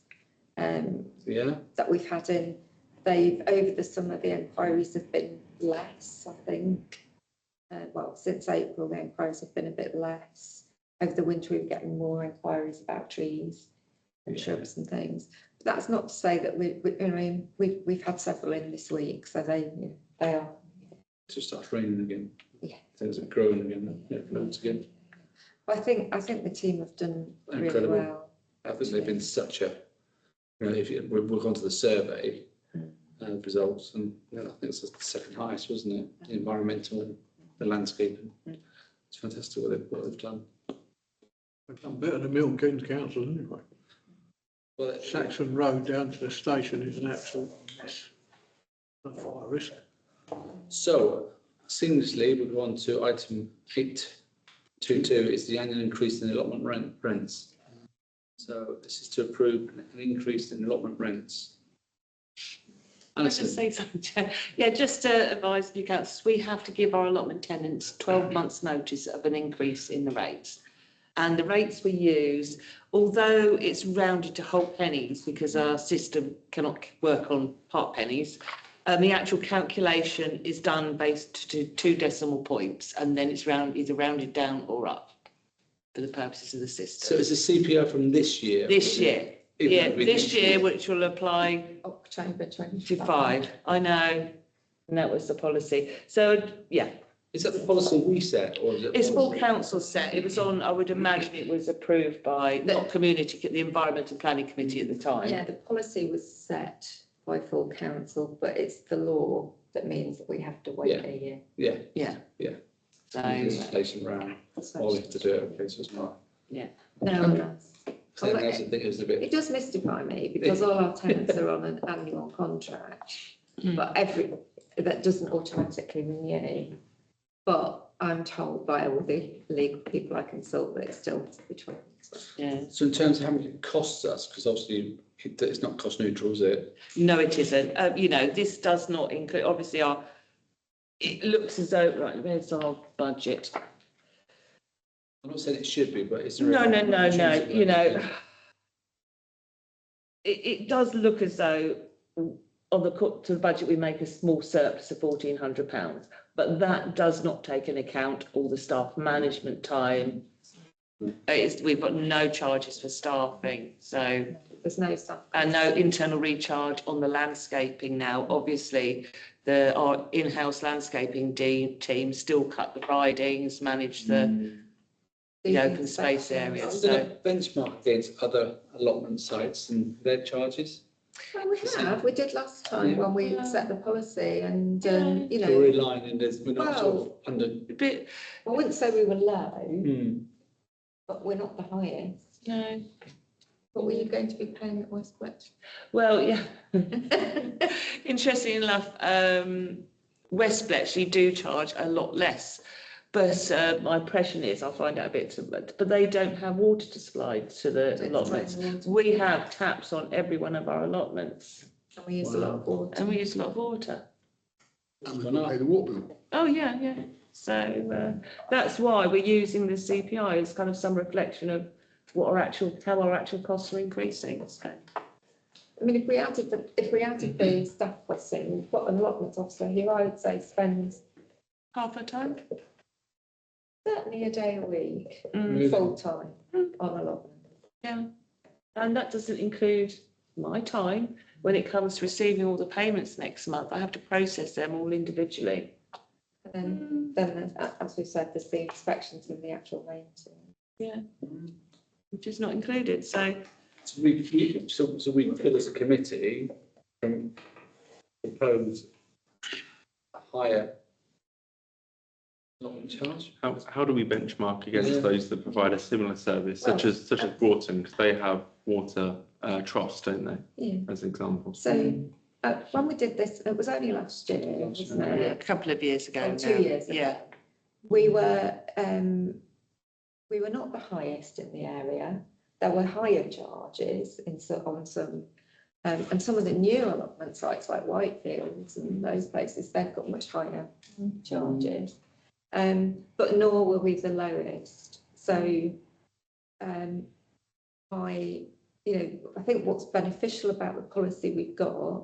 Yeah, that we've had in. They've, over the summer, the enquiries have been less, I think. Well, since April, the enquiries have been a bit less. Over the winter, we were getting more enquiries about trees and shrubs and things. But that's not to say that we've had several in this week, so they are. it just starts raining again. Yeah. Things are growing again, loads again. I think the team have done really Incredible. well. I think they've been such a, if we've gone to the survey results, and I think it's the second highest, wasn't it? The environmental and the landscaping. It's fantastic what they've done. They've done better than Milton Keynes Council anyway. Well, Saxon Road down to the station is an absolute mess. Not fire risk. so seamlessly, we go on to item 822, is the annual increase in allotment rents. So this is to approve an increase in allotment rents. Can I just say something, Chair? Yeah, just to advise the councillors, we have to give our allotment tenants 12 months' notice of an increase in the rates. And the rates we use, although it's rounded to whole pennies because our system cannot work on part pennies, the actual calculation is done based to 2 decimal points, and then it's either rounded down or up for the purposes of the system. So it's a CPI from this year? This year, yeah, this year, which will apply October 25, I know, and that was the policy. So, yeah, Is that the policy we set, or is it? it's full policy- council set. It was on, I would imagine it was approved by, not community, the Environment and Planning Committee at the time. Yeah, the policy was set by full council, but it's the law that means that we have to wait a year. Yeah, Yeah. So, legislation around, while we have to do it, okay, so it's not. No, Saying else, I think it was a bit. it does mystify me because all our tenants are on an annual contract, but that doesn't automatically renew. But I'm told by all the legal people I consult that it's still between. yeah. So in terms of how much it costs us, because obviously it's not cost neutral, is it? No, it isn't. This does not include, obviously, it looks as though, right, where's our budget? I'm not saying it should be, but it's. No, it does look as though on to the budget, we make a small surplus of £1,400, but that does not take into account all the staff management time. We've got no charges for staffing, so. There's no stuff. And no internal recharge on the landscaping now. Obviously, our in-house landscaping team still cut the ridings, manage the open space areas. So benchmark against other allotment sites and their charges. Well, we did last time when we set the policy and, So we're in line and we're not sort of under. Bit, I wouldn't say we were low, but we're not the highest. no. What were you going to be paying at Westwich? Well, yeah. Interesting enough, West Bletchley do charge a lot less. But my impression is, I'll find out a bit, but they don't have water to supply to the allotments. We have taps on every one of our allotments. And we use a lot of water. And we use a lot of water. And we can pay the water bill. Oh, yeah, yeah. So that's why we're using the CPI as kind of some reflection of how our actual costs are increasing. So. I mean, if we added the staff costing, we've got an allotment officer who I would say spends Half the time? certainly a day a week, full time on allotment. Yeah. And that doesn't include my time when it comes to receiving all the payments next month. I have to process them all individually. And then, as we said, there's the inspections and the actual maintenance. Yeah. Which is not included. So So we could, as a committee, propose a higher allotment charge. How do we benchmark against those that provide a similar service, such as Broughton, because they have water troughs, don't they? Yeah. As examples. So when we did this, it was only last year, wasn't a it? couple of years ago. Oh, 2 years ago. Yeah. We were not the highest in the area. There were higher charges on some, and some of the new allotment sites like Whitefields and those places, they've got much higher charges. But nor were we the lowest. So I think what's beneficial about the policy we've got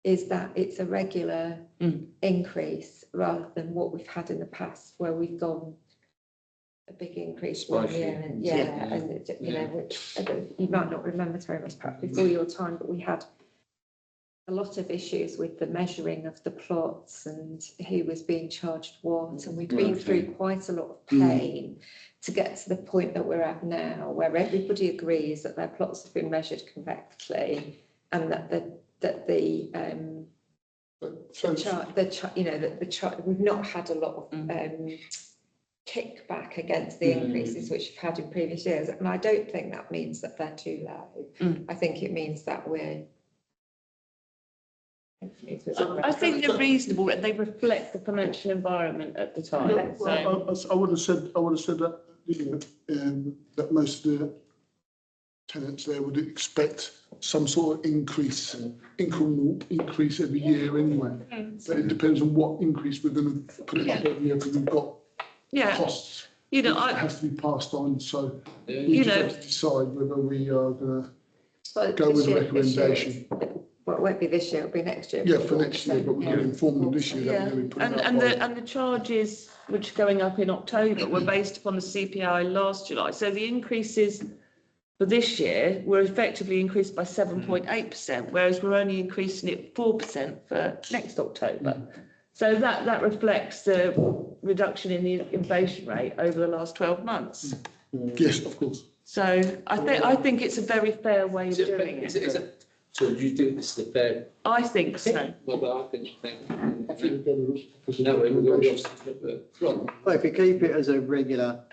is that it's a regular increase rather than what we've had in the past where we've gone a big increase one Spiky. year and which you might not remember very much perhaps before your time, but we had a lot of issues with the measuring of the plots and who was being charged what, and we've been through quite a lot of pain to get to the point that we're at now, where everybody agrees that their plots have been measured correctly and that we've not had a lot of kickback against the increases which we've had in previous years, and I don't think that means that they're too low. I think it means that we're. I think they're reasonable and they reflect the financial environment at the time. Well, I would have said that, that most of the tenants there would expect some sort of incremental increase every year anyway. But it depends on what increase we're going to put it up every year, because we've got costs. It has to be passed on, so we just have to decide whether we are going to go with the recommendation. Well, it won't be this year, it'll be next year. Yeah, for next year, but we're going to inform them this year that we're going to be putting it up. And the charges which are going up in October were based upon the CPI last July. So the increases for this year were effectively increased by 7.8%, whereas we're only increasing it 4% for next October. So that reflects the reduction in the inflation rate over the last 12 months. Yes, of course. So I think it's a very fair way of doing it. So do you think this is a fair? I think so. Well, I think. Well, if you keep it as a regular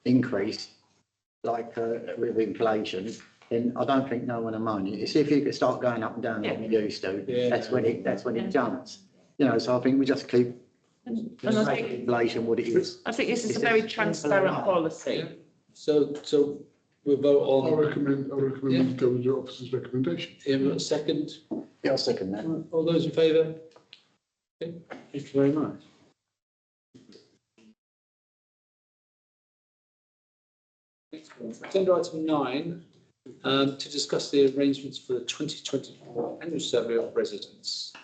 increase, like with inflation, then I don't think no one will mind it. It's if you could start going up and down like you used to, that's when it jumps. So I think we just keep And I think inflation what it is. I think this is a very transparent policy. So we'll vote I on. recommend we go with the officer's recommendation. In a second. Yeah, I'll second that. All those in favour? Okay, thank you very much. Agenda item 9, to discuss the arrangements for the 2024 annual survey of residents.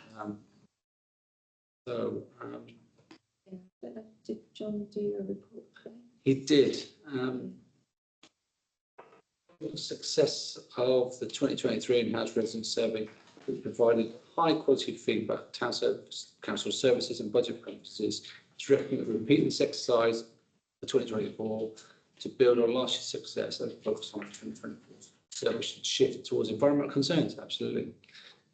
Did John do a report today? He did. The success of the 2023 in-house resident survey, we provided high quality feedback to council services and budget purposes. It's recommended we repeat this exercise for 2024 to build on last year's success and focus on 2024. So we should shift towards environmental concerns, absolutely,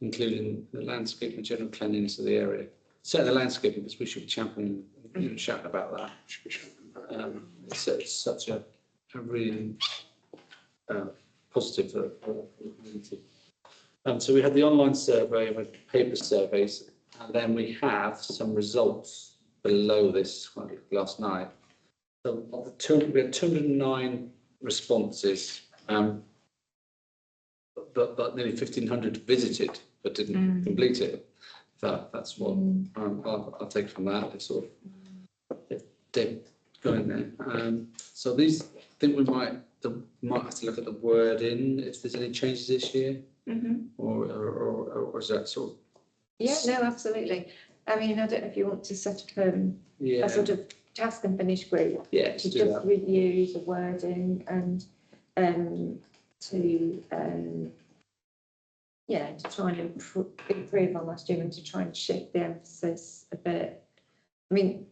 including the landscape and general cleanliness of the area. Certainly the landscape, because we should be championing and shouting about that. It's such a really positive for the community. So we had the online survey with paper surveys, and then we have some results below this last night. So of the we had 209 responses, but nearly 1,500 visited but didn't complete it. That's what I'll take from that. It's sort of they're going there. So these, I think we might have to look at the wording if there's any changes this year, or is that sort of? Yeah, no, absolutely. I mean, I don't know if you want to set up a sort of task and finish group to just review the wording and to try and improve on last year and to try and shift the emphasis a bit. I mean,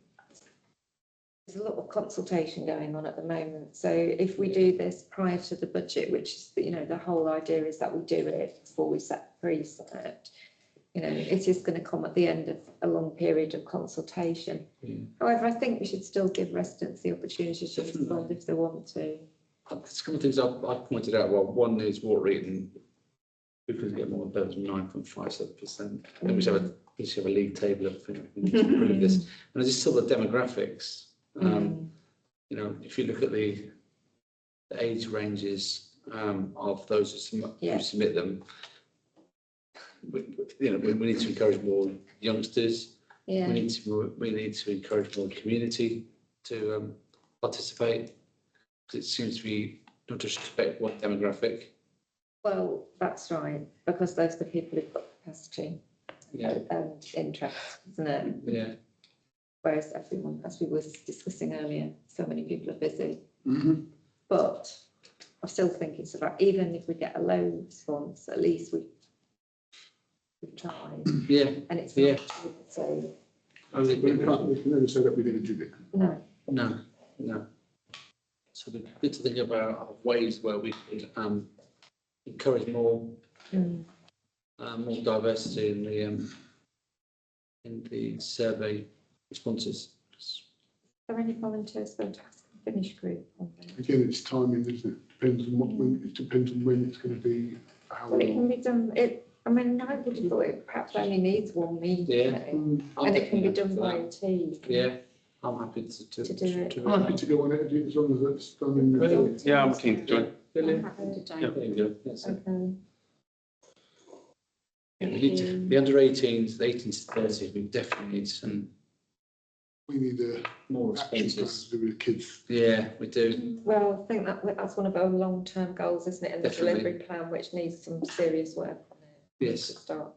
there's a lot of consultation going on at the moment. So if we do this prior to the budget, which is, the whole idea is that we do it before we set the preset, it is going to come at the end of a long period of consultation. However, I think we should still give residents the opportunity to respond if they want to. There's a couple of things I've pointed out. Well, one is water rating. We could get more than 9.57%. Then we should have a league table of improve this. And just still the demographics. If you look at the age ranges of those who submit them, we need to encourage more youngsters. We need to encourage more community to participate? Because it seems to be not just respect one demographic. Well, that's right, because those are the people who've got capacity Yeah, and interest, isn't it? yeah, Whereas everyone, as we were discussing earlier, so many people are busy. Mhm. But I still think it's about, even if we get a low response, at least we've tried. yeah. And it's Yeah. not, so, I would We agree. can never say that we didn't do it. no. No, no. So it's good to think about ways where we could encourage more more diversity in the survey responses. Are there any volunteers for the task and finish group on there? Again, it's timing, isn't it? Depends on it depends on when it's going to be, how Well, it long. can be done, I mean, I would have thought it perhaps only needs one meeting. And it can be done by a team. Yeah, I'm happy to To do it. I'm happy to go on it as long as it's done in the. Yeah, I'm keen to join. I'm Brilliant. happy to join. Yeah. There you go. That's it. Okay. Yeah, we need to, the under 18s, the 18 to 30s, we definitely need some We need a more action plan responses. to do with kids. Yeah, we do. Well, I think that's one of our long-term goals, isn't it? And the Definitely. delivery plan, which needs some serious work on it. Yes. To start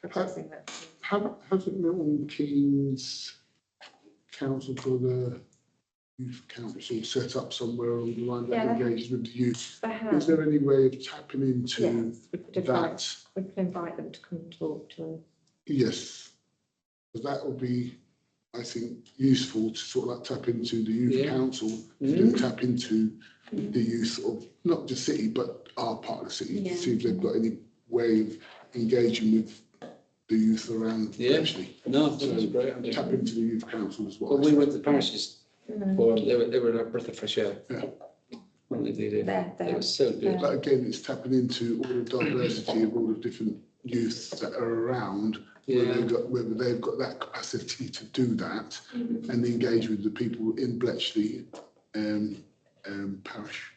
addressing that. Hasn't Milton Keynes Council for the Youth Council set up somewhere along the line Yeah, that they have. engages with the youth? They Is have, there any way of tapping into yes, we could invite, that? we could invite them to come and talk to us. Yes. Because that will be, I think, useful to sort of like tap into the youth Yeah. council, Mm. to tap into the youth of not the city, but our part of the city, Yeah. to see if they've got any way of engaging with the youth around Yeah. actually. No, that's a great idea. Tap into the youth council as well. Well, we went to the parishes Mm. for them. They were a breath of fresh air. Yeah. When they did it. There, It there. was so good. But again, it's tapping into all the diversity of all the different youth that are around, Yeah, whether they've got that capacity to do that and engage with the people in Bletchley parish.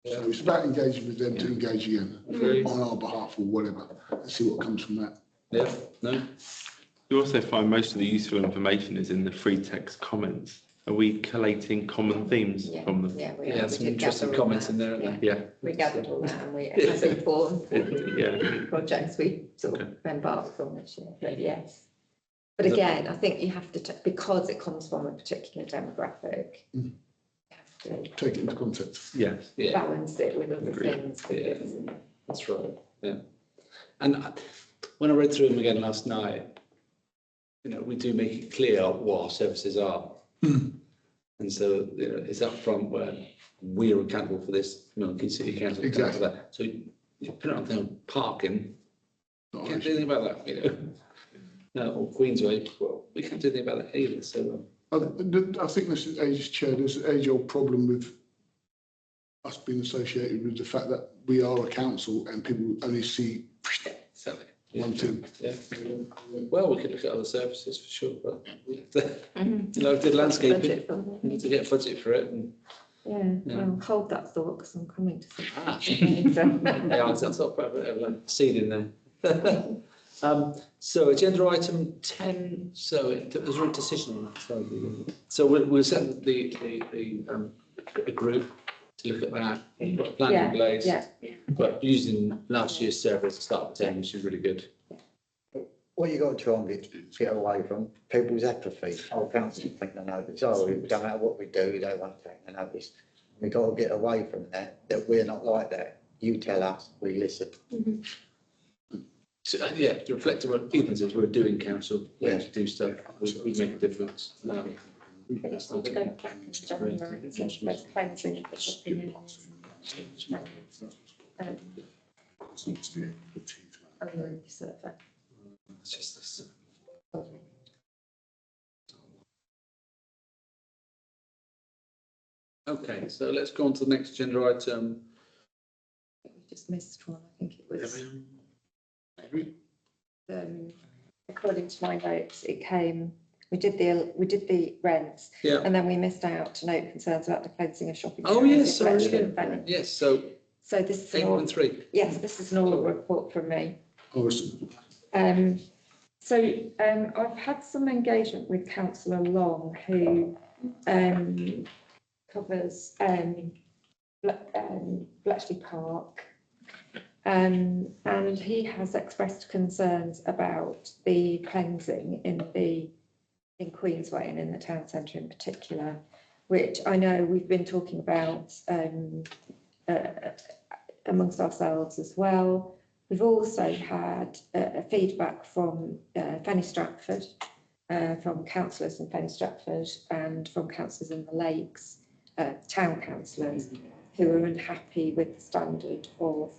So it's about engaging with them to engage again Agreed. on our behalf or whatever, and see what comes from that. yeah, no, You also find most of the useful information is in the free text comments. Are we collating common themes Yeah, from them? yeah, we yeah, we some did interesting gather all comments that. in there. Yeah. Yeah, We gathered all that and we, as informed yeah, projects we sort of embarked on this year, but yes. But again, I think you have to, because it comes from a particular demographic, you have to Take it into context. yes. Yeah, balance it with other Agreed. things. Yeah. because- that's right, yeah. And when I read through them again last night, you know, we do make it clear what our services are. And so, you know, it's up front where we're accountable for this, Milton Keynes City Council. is accountable for that. So you put it on thing, parking, Not can't do anything about that, you know. No, or Queensway, well, we can't do anything about that either, so. I think this is age chair, there's an age-old problem with us being associated with the fact that we are a council and people only see Exactly. one thing. Yeah, well, we could look at other services for sure, but Mhm. you know, did landscaping, Budget for them. we need to get a budget for it and. Yeah, Yeah. well, hold that thought because I'm coming to Ah. something. Yeah, I'll put a bit of a seed in there. So agenda item 10, so there's a decision on that. So we'll set a group to look at that, put a plan in place. Yeah, But using last year's survey to start with 10, which is really good. What you got to try and get away from people's apathy. Our council think they know this. Oh, it don't matter what we do, they won't take the notice. We got to get away from that we're not like that. You tell us, we listen. So, yeah, to reflect on what Ethan says, we're doing council, we have to do stuff, we make a difference. but you just need to go back and January, it's just like cleansing of the shopping areas. And the survey. It's just this. Okay, so let's go on to the next agenda item. We just missed one, I think it was, according to my notes, it came, we did the rents, Yeah. and then we missed out to note concerns about the cleansing of shopping. Oh, areas yes, in sorry, Bletchley yeah. and Fenning. Yes, so So this is an oral, 8.3. yes, this is an oral report from me. Awesome. I've had some engagement with councillor Long, who covers Bletchley Park. And he has expressed concerns about the cleansing in Queensway and in the town centre in particular, which I know we've been talking about amongst ourselves as well. We've also had a feedback from Fenny Stratford, from councillors in Fenny Stratford and from councillors in the Lakes, town councillors, who are unhappy with the standard of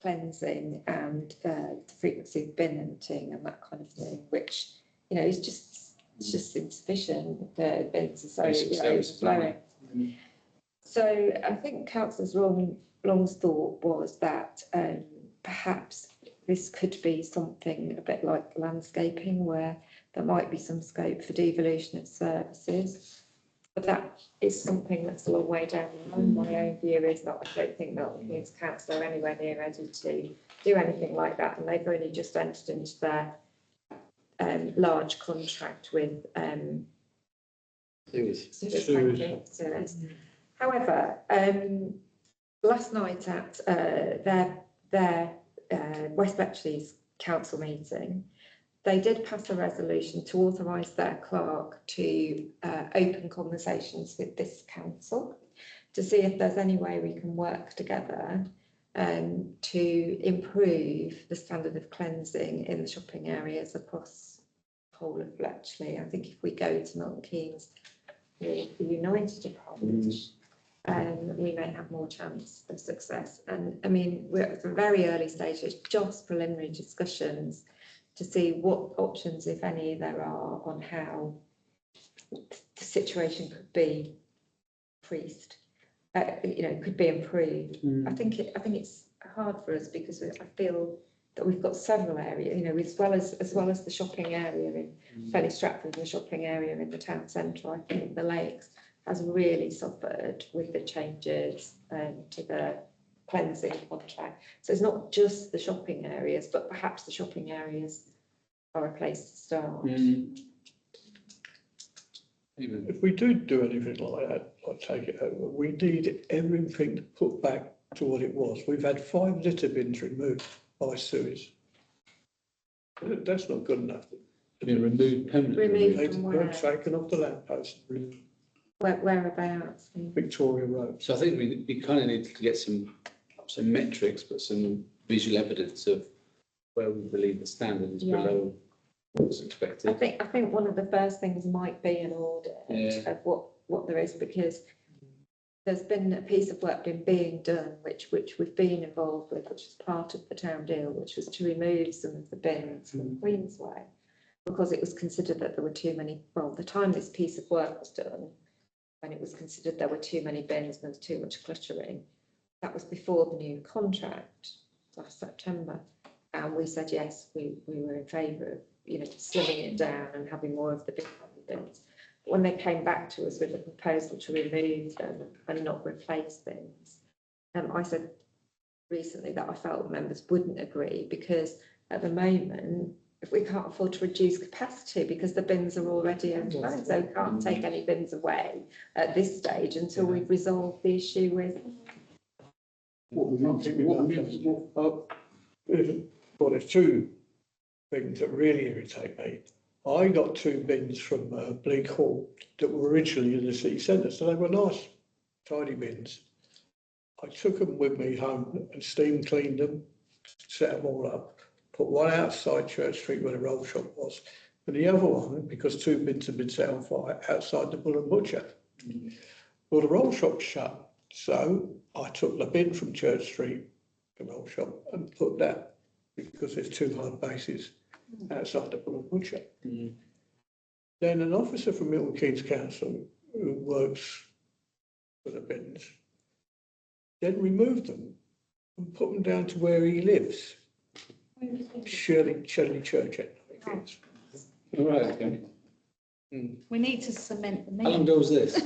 cleansing and the frequency of bin emptying and that kind of thing, which, you know, is just, it's just insufficient. The bins are so, you know, overflowing. So I think councillors Long's thought was that perhaps this could be something a bit like landscaping, where there might be some scope for devolution of services. But that is something that's a long way down the line. My own view is that I don't think Milton Keynes Council are anywhere near ready to do anything like that, and they've only just entered into their large contract with Suez. However, last night at their West Bletchley's council meeting, they did pass a resolution to authorise their clerk to open conversations with this council to see if there's any way we can work together to improve the standard of cleansing in the shopping areas across the whole of Bletchley. I think if we go to Milton Keynes with the United approach, we may have more chance of success. And I mean, we're at the very early stages, just preliminary discussions to see what options, if any, there are on how the situation could be increased, you know, could be improved. I think it's hard for us because I feel that we've got several areas, you know, as well as the shopping area in Fenny Stratford and the shopping area in the town centre. I think the Lakes has really suffered with the changes to the cleansing contract. So it's not just the shopping areas, but perhaps the shopping areas are a place to start. If we do anything like that, like take it over, we need everything put back to what it was. We've had 5 litter bins removed by Suez. That's not good enough. Been removed permanently. They've been taken off the lamppost. Whereabouts? Victoria Road. So I think we kind of need to get some metrics, but some visual evidence of where we believe the standard is below what's expected. I think one of the first things might be an audit of what there is, because there's been a piece of work being done, which we've been involved with, which is part of the town deal, which was to remove some of the bins from Queensway, because it was considered that there were too many. Well, the time this piece of work was done, when it was considered there were too many bins and there was too much cluttering, that was before the new contract last September, and we said yes, we were in favour of, you know, slimming it down and having more of the big bins. But when they came back to us with a proposal to remove them and not replace things, I said recently that I felt members wouldn't agree, because at the moment, if we can't afford to reduce capacity because the bins are already overflowing, so we can't take any bins away at this stage until we've resolved the issue with. Well, there's 2 things that really irritate me. I got 2 bins from Bleak Hall that were originally in the city centre, so they were nice, tidy bins. I took them with me home and steam cleaned them, set them all up, put one outside Church Street where the roll shop was, and the other one, because 2 bins had been set on fire, outside the Bull and Butcher. Well, the roll shop shut, so I took the bin from Church Street, the roll shop, and put that, because there's 2 hard bases outside the Bull and Butcher. Then an officer from Milton Keynes Council, who works for the bins, then removed them and put them down to where he lives. Shirley Church, I think it is. Right, okay. We need to cement the How long ago was this?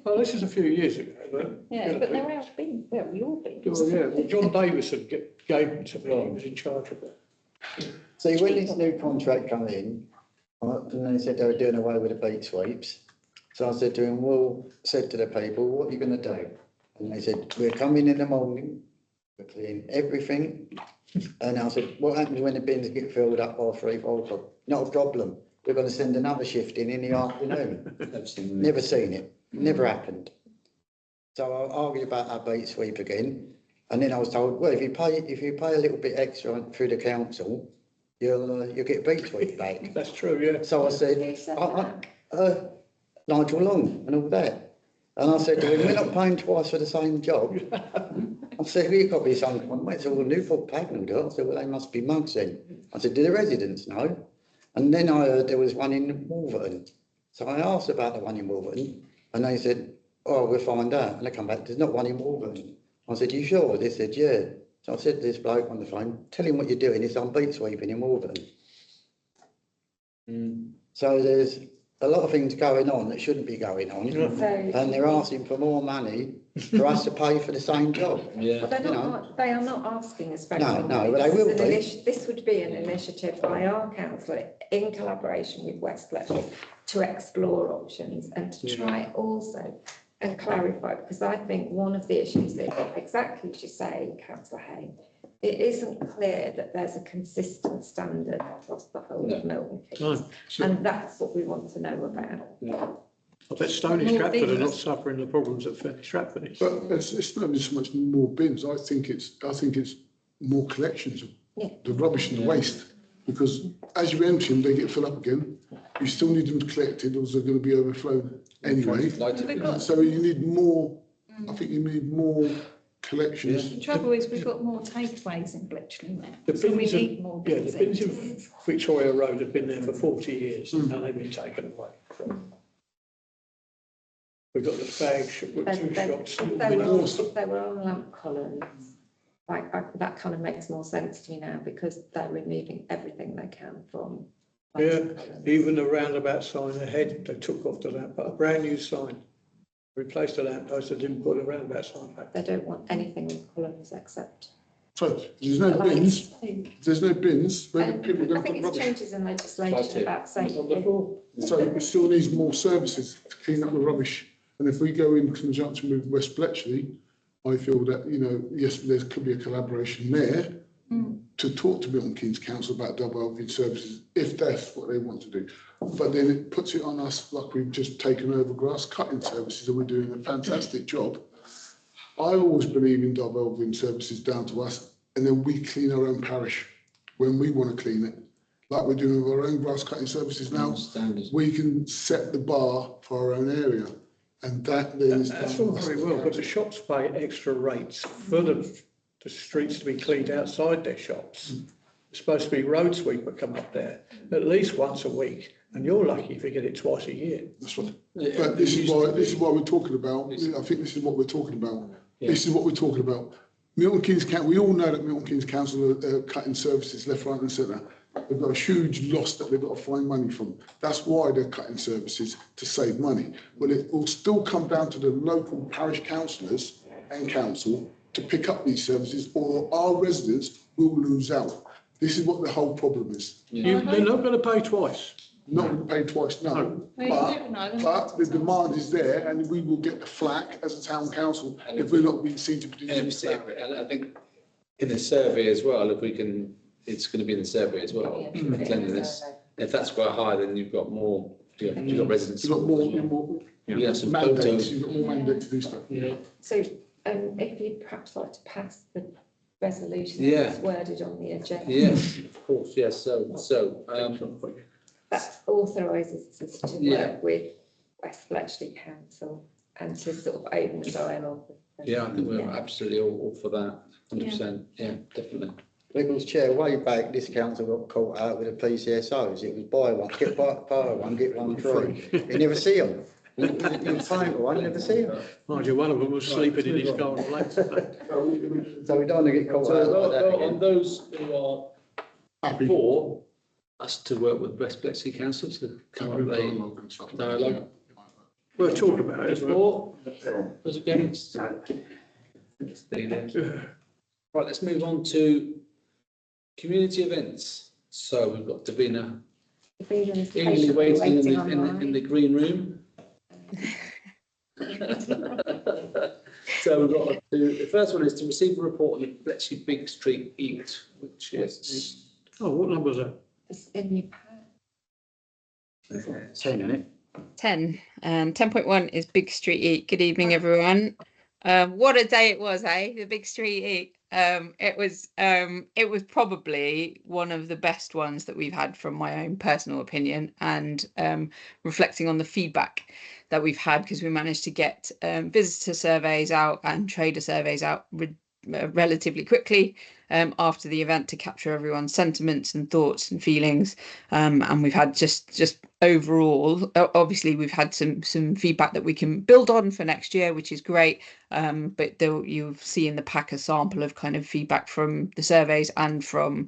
Well, this is a few years ago. But they're our bins, well, your bins. well, yeah, well, John Davison gave them to me, he was in charge of it. See, when this new contract come in, and they said they were doing away with the beat sweeps, So I said to him, well, said to the people, what are you going to do? And they said, we're coming in the morning, we're cleaning everything. And I said, what happens when the bins get filled up by 3, 4 o'clock? Not a problem. We're going to send another shift in the afternoon. Never seen it. Never happened. So I argued about our beat sweep again. And then I was told, well, if you pay a little bit extra through the council, you'll get beat sweep back. That's true, yeah. So I said, Nigel Long and all that. And I said to him, we're not paying twice for the same job. I said, well, you've got to be some, it's all Newport Pagnell do. I said, well, they must be mugs then. I said, do the residents know? And then I heard there was one in Wolverton. So I asked about the one in Wolverton, and they said, oh, we'll find out. And they come back, there's not one in Wolverton. I said, you sure? They said, yeah. So I said to this bloke on the phone, tell him what you're doing, it's on beat sweeping in Wolverton. So there's a lot of things going on that shouldn't be going on, and they're asking for more money for us to pay for the same job. Well, they are not asking us for No, more no, money. but they will be. This would be an initiative by our council in collaboration with West Bletchley to explore options and to try also and clarify, because I think one of the issues that, exactly as you say, Councillor Hay, it isn't clear that there's a consistent standard across the whole of Milton Keynes. And that's what we want to know about. I bet Stony Stratford are not suffering the problems that Fairly Stratford is. But it's not so much more bins. I think it's more collections of the rubbish and the waste. Because as you empty them, they get filled up again. You still need them collected, or they're going to be overflowed anyway. So you need more. I think you need more collections. The trouble is we've got more takeaways in Bletchley now. The So we bins need more the bins. bins in Victoria Road have been there for 40 years and now they've been taken away. We've got the fag shop, we've got 2 shops. If they were on lamp columns, that kind of makes more sense to me now, because they're removing everything they can from. Even the roundabout sign ahead, they took off the lamp, but a brand new sign. Replaced the lamp post, they didn't put the roundabout sign back. They don't want anything with columns except. So there's no bins. There's no bins. Where people I don't think put it's rubbish. changes in legislation about safety. So it still needs more services to clean up the rubbish. And if we go in conjunction with West Bletchley, I feel that, yes, there could be a collaboration there to talk to Milton Keynes Council about double elevation services, if that's what they want to do. But then it puts it on us like we've just taken over grass cutting services and we're doing a fantastic job. I always believe in double elevation services down to us, and then we clean our own parish when we want to clean it. Like we're doing with our own grass cutting services now, we can set the bar for our own area. And that then is That's all very well, but the shops pay extra rates for the streets to be cleaned outside their shops. There's supposed to be road sweeper come up there at least once a week, and you're lucky if you get it twice a year. That's right. But this is why we're talking about. I think this is what we're talking about. This is what we're talking about. Milton Keynes Council. We all know that Milton Keynes Council are cutting services left, right, and centre. They've got a huge loss that they've got to find money from. That's why they're cutting services, to save money. Well, it will still come down to the local parish councillors and council to pick up these services, or our residents will lose out. This is what the whole problem is. They're not going to pay twice. Not going to pay twice, no. But the demand is there, and we will get the flack as a town council if we're not being seen to be doing that. And I think in the survey as well, if we can, it's going to be in the survey as well. Cleanliness. If that's quite high, then you've got more. You've got residents. You've got more some mandates. photos. You've got more mandates to do stuff. So if you'd perhaps like to pass the resolution that's worded on the agenda. Yes, of course, yes. So that authorises us to work with West Bletchley Council and to sort of open the dialogue with them. I think we're absolutely all for that. 100%. Yeah, definitely. Because Chair, way back, this council got caught out with the PCSOs. It was buy one, get one free. You never see them. You pay for one, you never see them. Mind you, one of them was sleeping in his car on late. So we don't want to get caught out like that On again. those who are for us to work with West Bletchley Council to come up with a dialogue. We'll talk about it. For, those against. Right, let's move on to community events. So we've got Davina eagerly waiting in the green room. So we've got the first one is to receive a report on the Bletchley Big Street Eat, which is Oh, what number is that? It's in your pack. 10, isn't it? 10. 10.1 is Big Street Eat. Good evening, everyone. What a day it was, eh? The Big Street Eat. It was probably one of the best ones that we've had from my own personal opinion, and reflecting on the feedback that we've had, because we managed to get visitor surveys out and trader surveys out relatively quickly after the event to capture everyone's sentiments and thoughts and feelings, and we've had just overall, obviously we've had some feedback that we can build on for next year, which is great, but you'll see in the pack a sample of kind of feedback from the surveys and from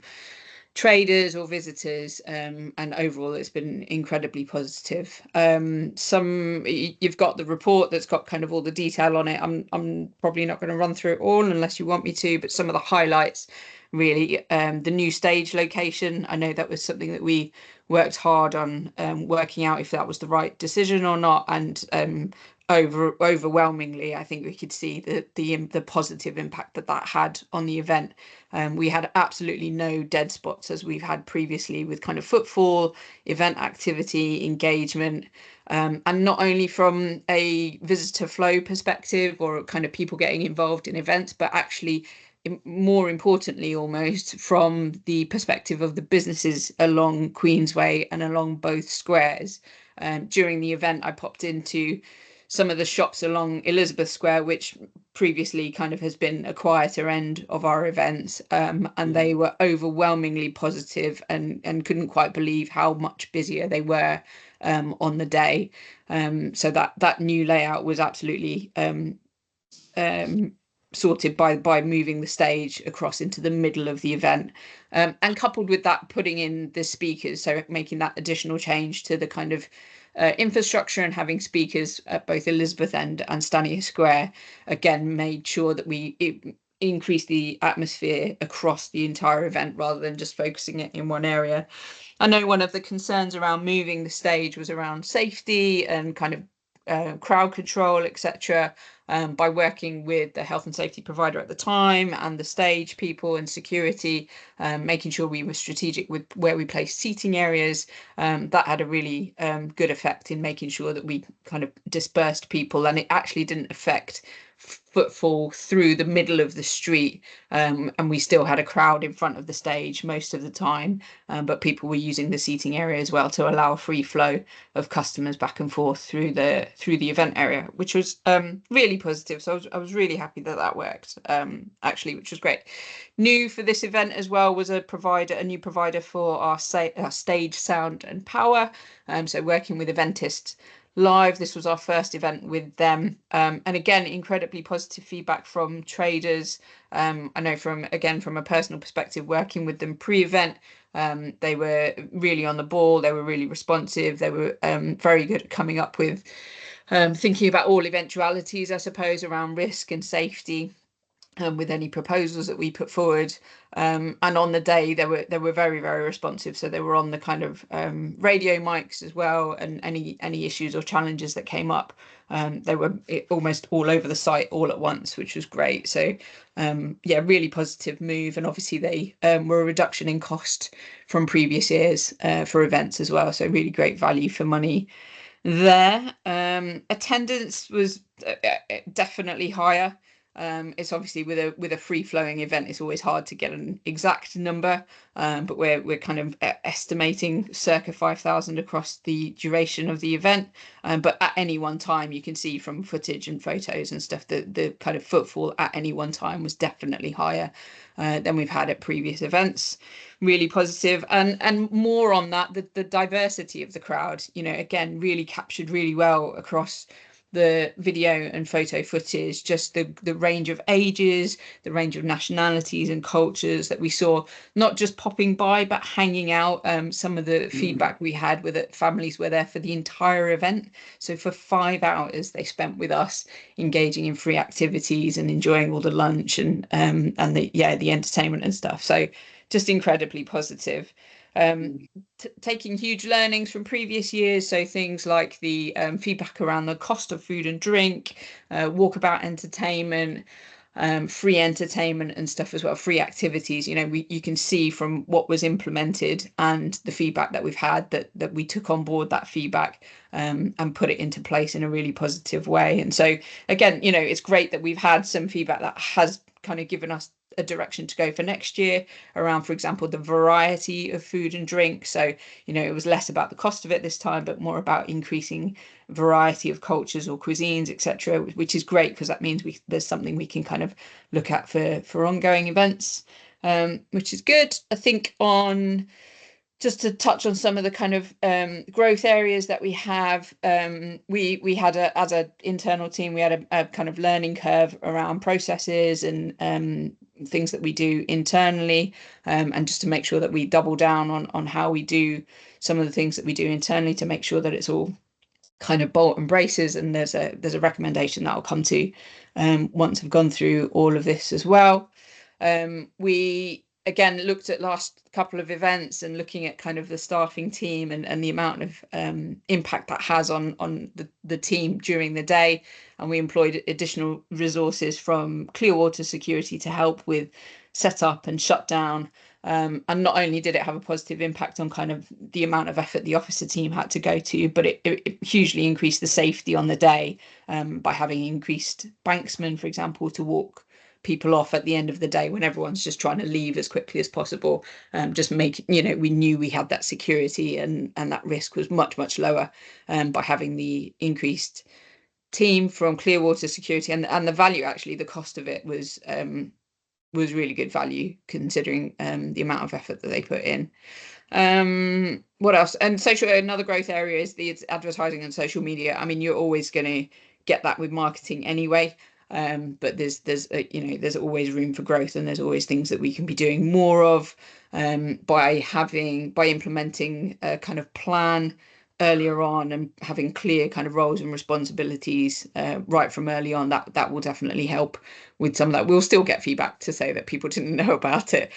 traders or visitors, and overall it's been incredibly positive. You've got the report that's got kind of all the detail on it. I'm probably not going to run through it all unless you want me to, but some of the highlights really, the new stage location. I know that was something that we worked hard on working out if that was the right decision or not, and overwhelmingly I think we could see the positive impact that had on the event. We had absolutely no dead spots as we've had previously with kind of footfall, event activity, engagement, and not only from a visitor flow perspective or kind of people getting involved in events, but actually more importantly almost from the perspective of the businesses along Queensway and along both squares. During the event I popped into some of the shops along Elizabeth Square, which previously kind of has been a quieter end of our events, and they were overwhelmingly positive and couldn't quite believe how much busier they were on the day. So that new layout was absolutely sorted by moving the stage across into the middle of the event, and coupled with that putting in the speakers, so making that additional change to the kind of infrastructure and having speakers at both Elizabeth End and Stanier Square again made sure that we increased the atmosphere across the entire event rather than just focusing it in one area. I know one of the concerns around moving the stage was around safety and kind of crowd control, etc. By working with the health and safety provider at the time and the stage people and security, making sure we were strategic with where we placed seating areas, that had a really good effect in making sure that we kind of dispersed people, and it actually didn't affect footfall through the middle of the street, and we still had a crowd in front of the stage most of the time, but people were using the seating area as well to allow a free flow of customers back and forth through the event area, which was really positive. So I was really happy that worked, actually, which was great. New for this event as well was a new provider for our stage sound and power, so working with Eventist Live. This was our first event with them, and again incredibly positive feedback from traders. I know from a personal perspective, working with them pre-event, they were really on the ball, they were really responsive, they were very good at coming up with thinking about all eventualities, I suppose, around risk and safety, with any proposals that we put forward, and on the day they were very, very responsive. So they were on the kind of radio mics as well, and any issues or challenges that came up, they were almost all over the site all at once, which was great. So yeah, really positive move, and obviously they were a reduction in cost from previous years for events as well, so really great value for money there. Attendance was definitely higher. It's obviously with a free flowing event, it's always hard to get an exact number, but we're kind of estimating circa 5,000 across the duration of the event. But at any one time, you can see from footage and photos and stuff that the kind of footfall at any one time was definitely higher than we've had at previous events. Really positive, and more on that, the diversity of the crowd, again, really captured really well across the video and photo footage, just the range of ages, the range of nationalities and cultures that we saw, not just popping by, but hanging out. Some of the feedback we had with it, families were there for the entire event. So for 5 hours they spent with us, engaging in free activities and enjoying all the lunch and the entertainment and stuff. So just incredibly positive. taking huge learnings from previous years. So things like the feedback around the cost of food and drink, walkabout entertainment, free entertainment and stuff as well, free activities. You know, you can see from what was implemented and the feedback that we've had that we took on board that feedback and put it into place in a really positive way. And so again, you know, it's great that we've had some feedback that has kind of given us a direction to go for next year around, for example, the variety of food and drink. So, you know, it was less about the cost of it this time, but more about increasing variety of cultures or cuisines, etc., which is great because that means there's something we can kind of look at for ongoing events, which is good. I think just to touch on some of the kind of growth areas that we have, we had as an internal team, we had a kind of learning curve around processes and things that we do internally, and just to make sure that we double down on how we do some of the things that we do internally to make sure that it's all kind of bolt and braces. And there's a recommendation that I'll come to once I've gone through all of this as well. We again looked at last couple of events and looking at kind of the staffing team and the amount of impact that has on the team during the day, and we employed additional resources from Clearwater Security to help with setup and shutdown. And not only did it have a positive impact on kind of the amount of effort the officer team had to go to, but it hugely increased the safety on the day by having increased banksmen, for example, to walk people off at the end of the day when everyone's just trying to leave as quickly as possible. Just make, you know, we knew we had that security and that risk was much lower by having the increased team from Clearwater Security, and the value, actually the cost of it was really good value considering the amount of effort that they put in. What else? And another growth area is the advertising and social media. I mean, you're always going to get that with marketing anyway. But there's always room for growth, and there's always things that we can be doing more of by implementing a kind of plan earlier on and having clear kind of roles and responsibilities right from early on. That will definitely help with some of that. We'll still get feedback to say that people didn't know about it.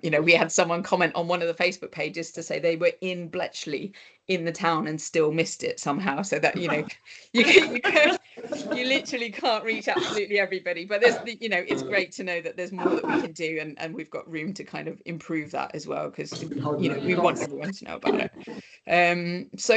You know, we had someone comment on one of the Facebook pages to say they were in Bletchley in the town and still missed it somehow. So that, you know, you literally can't reach absolutely everybody, but it's great to know that there's more that we can do, and we've got room to kind of improve that as well, because, you know, we want everyone to know about it. So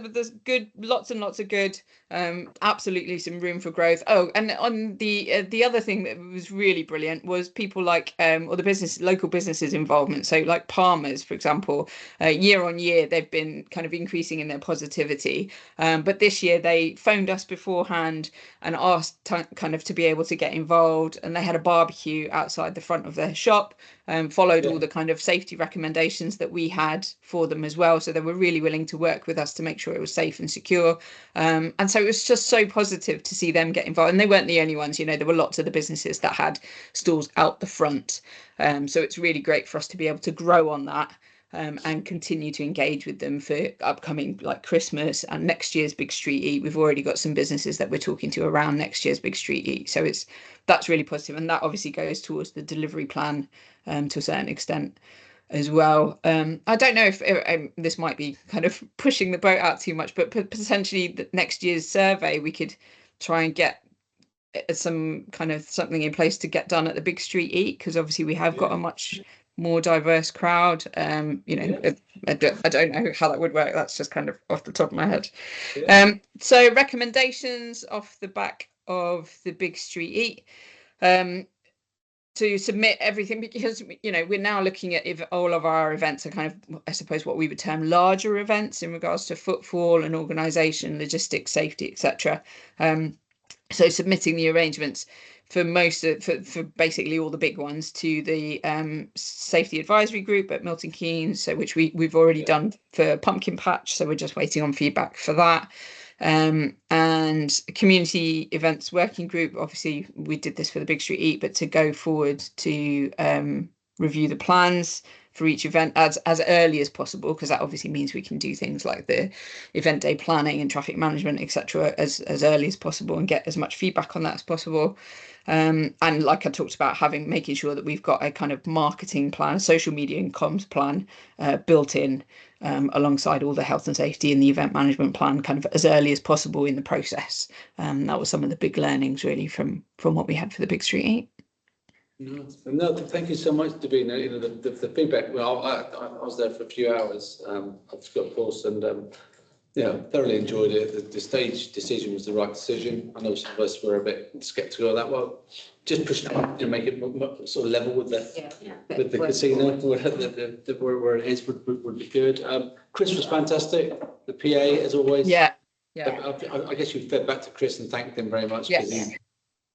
there's good, lots and lots of good, absolutely some room for growth. Oh, and on the other thing that was really brilliant was people like or the local businesses involvement. So like Palmer's, for example, year on year they've been kind of increasing in their positivity, but this year they phoned us beforehand and asked kind of to be able to get involved, and they had a barbecue outside the front of their shop, followed all the kind of safety recommendations that we had for them as well. So they were really willing to work with us to make sure it was safe and secure. And so it was just so positive to see them get involved. And they weren't the only ones, you know, there were lots of the businesses that had stalls out the front. So it's really great for us to be able to grow on that. And continue to engage with them for upcoming like Christmas and next year's Big Street Eat. We've already got some businesses that we're talking to around next year's Big Street Eat. So that's really positive, and that obviously goes towards the delivery plan to a certain extent as well. I don't know if this might be kind of pushing the boat out too much, but potentially the next year's survey we could try and get some kind of something in place to get done at the Big Street Eat, because obviously we have got a much more diverse crowd. You know, I don't know how that would work. That's just kind of off the top of my head. So recommendations off the back of the Big Street Eat, to submit everything, because, you know, we're now looking at if all of our events are kind of, I suppose, what we would term larger events in regards to footfall and organisation, logistics, safety, etc. So submitting the arrangements for basically all the big ones to the safety advisory group at Milton Keynes, so which we've already done for Pumpkin Patch, so we're just waiting on feedback for that. And community events working group, obviously we did this for the Big Street Eat, but to go forward to review the plans for each event as early as possible, because that obviously means we can do things like the event day planning and traffic management, etc., as early as possible and get as much feedback on that as possible. And like I talked about, making sure that we've got a kind of marketing plan, social media and comms plan built in alongside all the health and safety and the event management plan kind of as early as possible in the process. That was some of the big learnings really from what we had for the Big Street Eat. No, thank you so much, Davina. You know, the feedback, well, I was there for a few hours of Scott Course, and thoroughly enjoyed it. The stage decision was the right decision. I know some of us were a bit sceptical of that. Well, just push it on, make it sort of level with the casino, where it is would be good. Chris was fantastic. The PA, as always. Yeah. I guess you fed back to Chris and thanked him very much. Yes.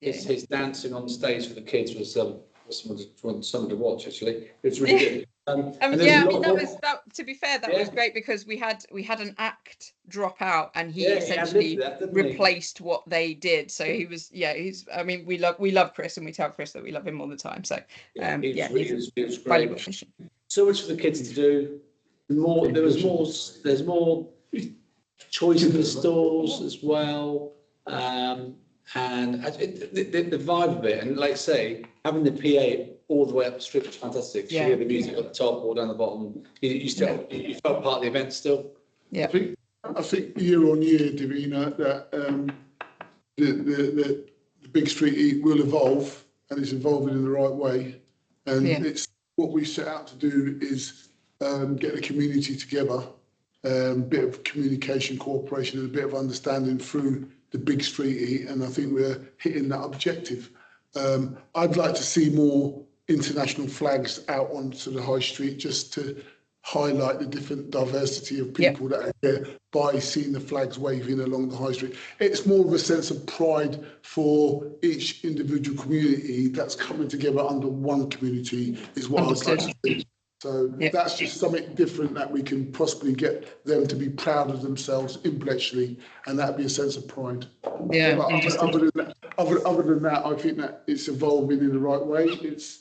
His dancing on stage for the kids was something to watch. Actually, it was really good. To be fair, that was great, because we had an act drop out, and he essentially replaced what they did. So he was, I mean, we love Chris, and we tell Chris that we love him all the time. So he's valuable addition. So much for the kids to do. There's more choice in the stalls as well. And the vibe of it, and like I say, having the PA all the way up the strip was fantastic. You hear the music at the top or down the bottom. You felt part of the event still. Yeah. I think year on year, Davina, that the Big Street Eat will evolve, and it's evolving in the right way. And it's what we set out to do is get the community together, bit of communication, cooperation, and a bit of understanding through the Big Street Eat, and I think we're hitting that objective. I'd like to see more international flags out onto the high street, just to highlight the different diversity of people that are here by seeing the flags waving along the high street. It's more of a sense of pride for each individual community that's coming together under one community, is what I'd like to see. So that's just something different that we can possibly get them to be proud of themselves in Bletchley, and that'd be a sense of pride. Yeah. But other than that, I think that it's evolving in the right way. It's,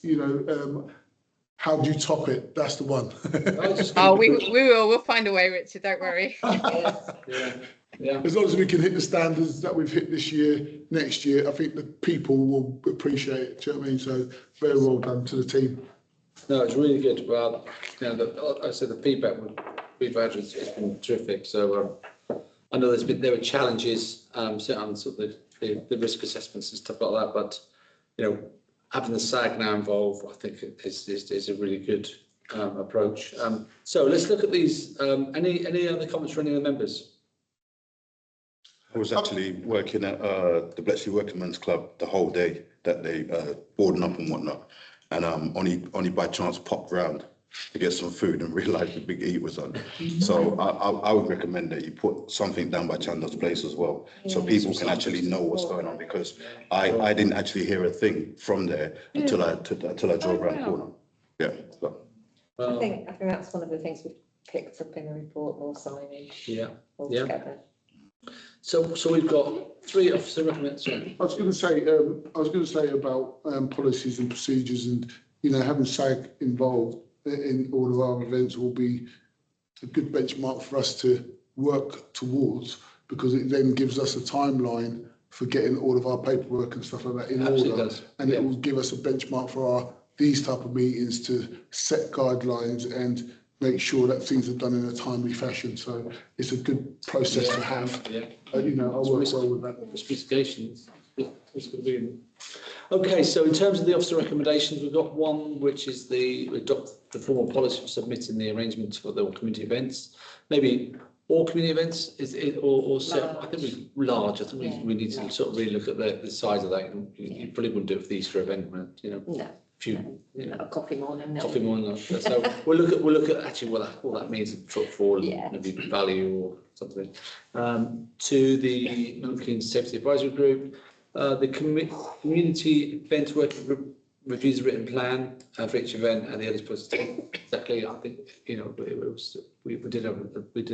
how do you top it? That's the one. We'll find a way, Richard, don't worry. As long as we can hit the standards that we've hit this year, next year, I think the people will appreciate it. Do you know what I mean? So very well done to the team. No, it's really good. Well, I said the feedback has been terrific. So I know there were challenges on sort of the risk assessments and stuff like that, but having the SAG now involved, I think is a really good approach. So let's look at these. Any other comments from any of the members? I was actually working at the Bletchley Workingmen's Club the whole day that they boarding up and whatnot. And only by chance popped round to get some food and realised the Big Eat was on. So I would recommend that you put something down by Chandler's Place as well, so people can actually know what's going on, because I didn't actually hear a thing from there until I drove around the corner. Yeah. So. I think that's one of the things we picked up in the report, more signage. Altogether. So we've got 3 officer recommendations. I was going to say about policies and procedures, and having SAG involved in all of our events will be a good benchmark for us to work towards, because it then gives us a timeline for getting all of our paperwork and stuff like that in order, and it will give us a benchmark for these type of meetings to set guidelines and make sure that things are done in a timely fashion. So it's a good process to have. I work well with that. Specifications. Okay, so in terms of the officer recommendations, we've got one which is the formal policy for submitting the arrangements for the community events. Maybe all community events or I think we're large. I think we need to sort of really look at the size of that. You probably wouldn't do it for the Easter event, No. A coffee morning. No. Coffee morning. So we'll look at actually what that means in footfall and maybe value or something. To the Milton Keynes Safety Advisory Group, the community event working group reviews a written plan for each event, and the others put exactly. I think we did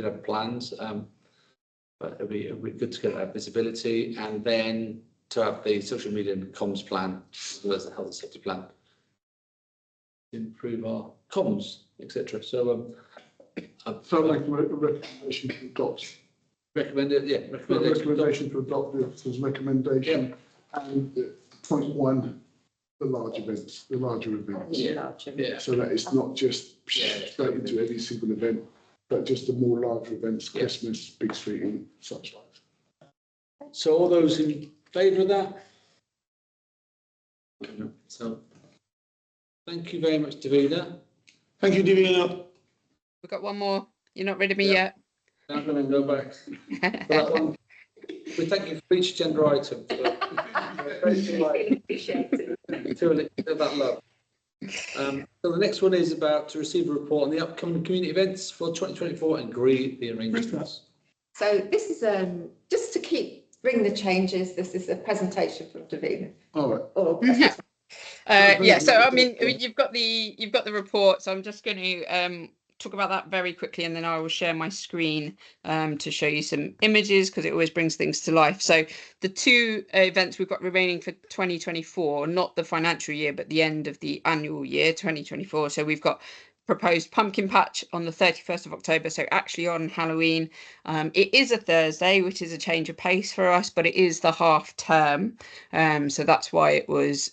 have plans, but it'd be good to get that visibility, and then to have the social media and comms plan as well as the health and safety plan. Improve our comms. etc. So So make a recommendation to adopt. recommend it. Yeah, Recommendation to adopt this as recommendation. And point one, the larger events. Yeah. So that it's not just straight into any single event, but just the more larger events, Christmas, Big Street and such like. So all those in favour of that? So thank you very much, Davina. Thank you, Davina. We've got one more. You're not rid of me yet. I'm going to go back for that one. We thank you for each agenda item. To that love. So the next one is about to receive a report on the upcoming community events for 2024 and agree the arrangements. So this is just to bring the changes. This is a presentation from Davina. All right. Or Yeah, so I mean, you've got the report, so I'm just going to talk about that very quickly, and then I will share my screen to show you some images, because it always brings things to life. So the two events we've got remaining for 2024, not the financial year, but the end of the annual year 2024. So we've got proposed pumpkin patch on the 31st of October, so actually on Halloween. It is a Thursday, which is a change of pace for us, but it is the half term, so that's why it was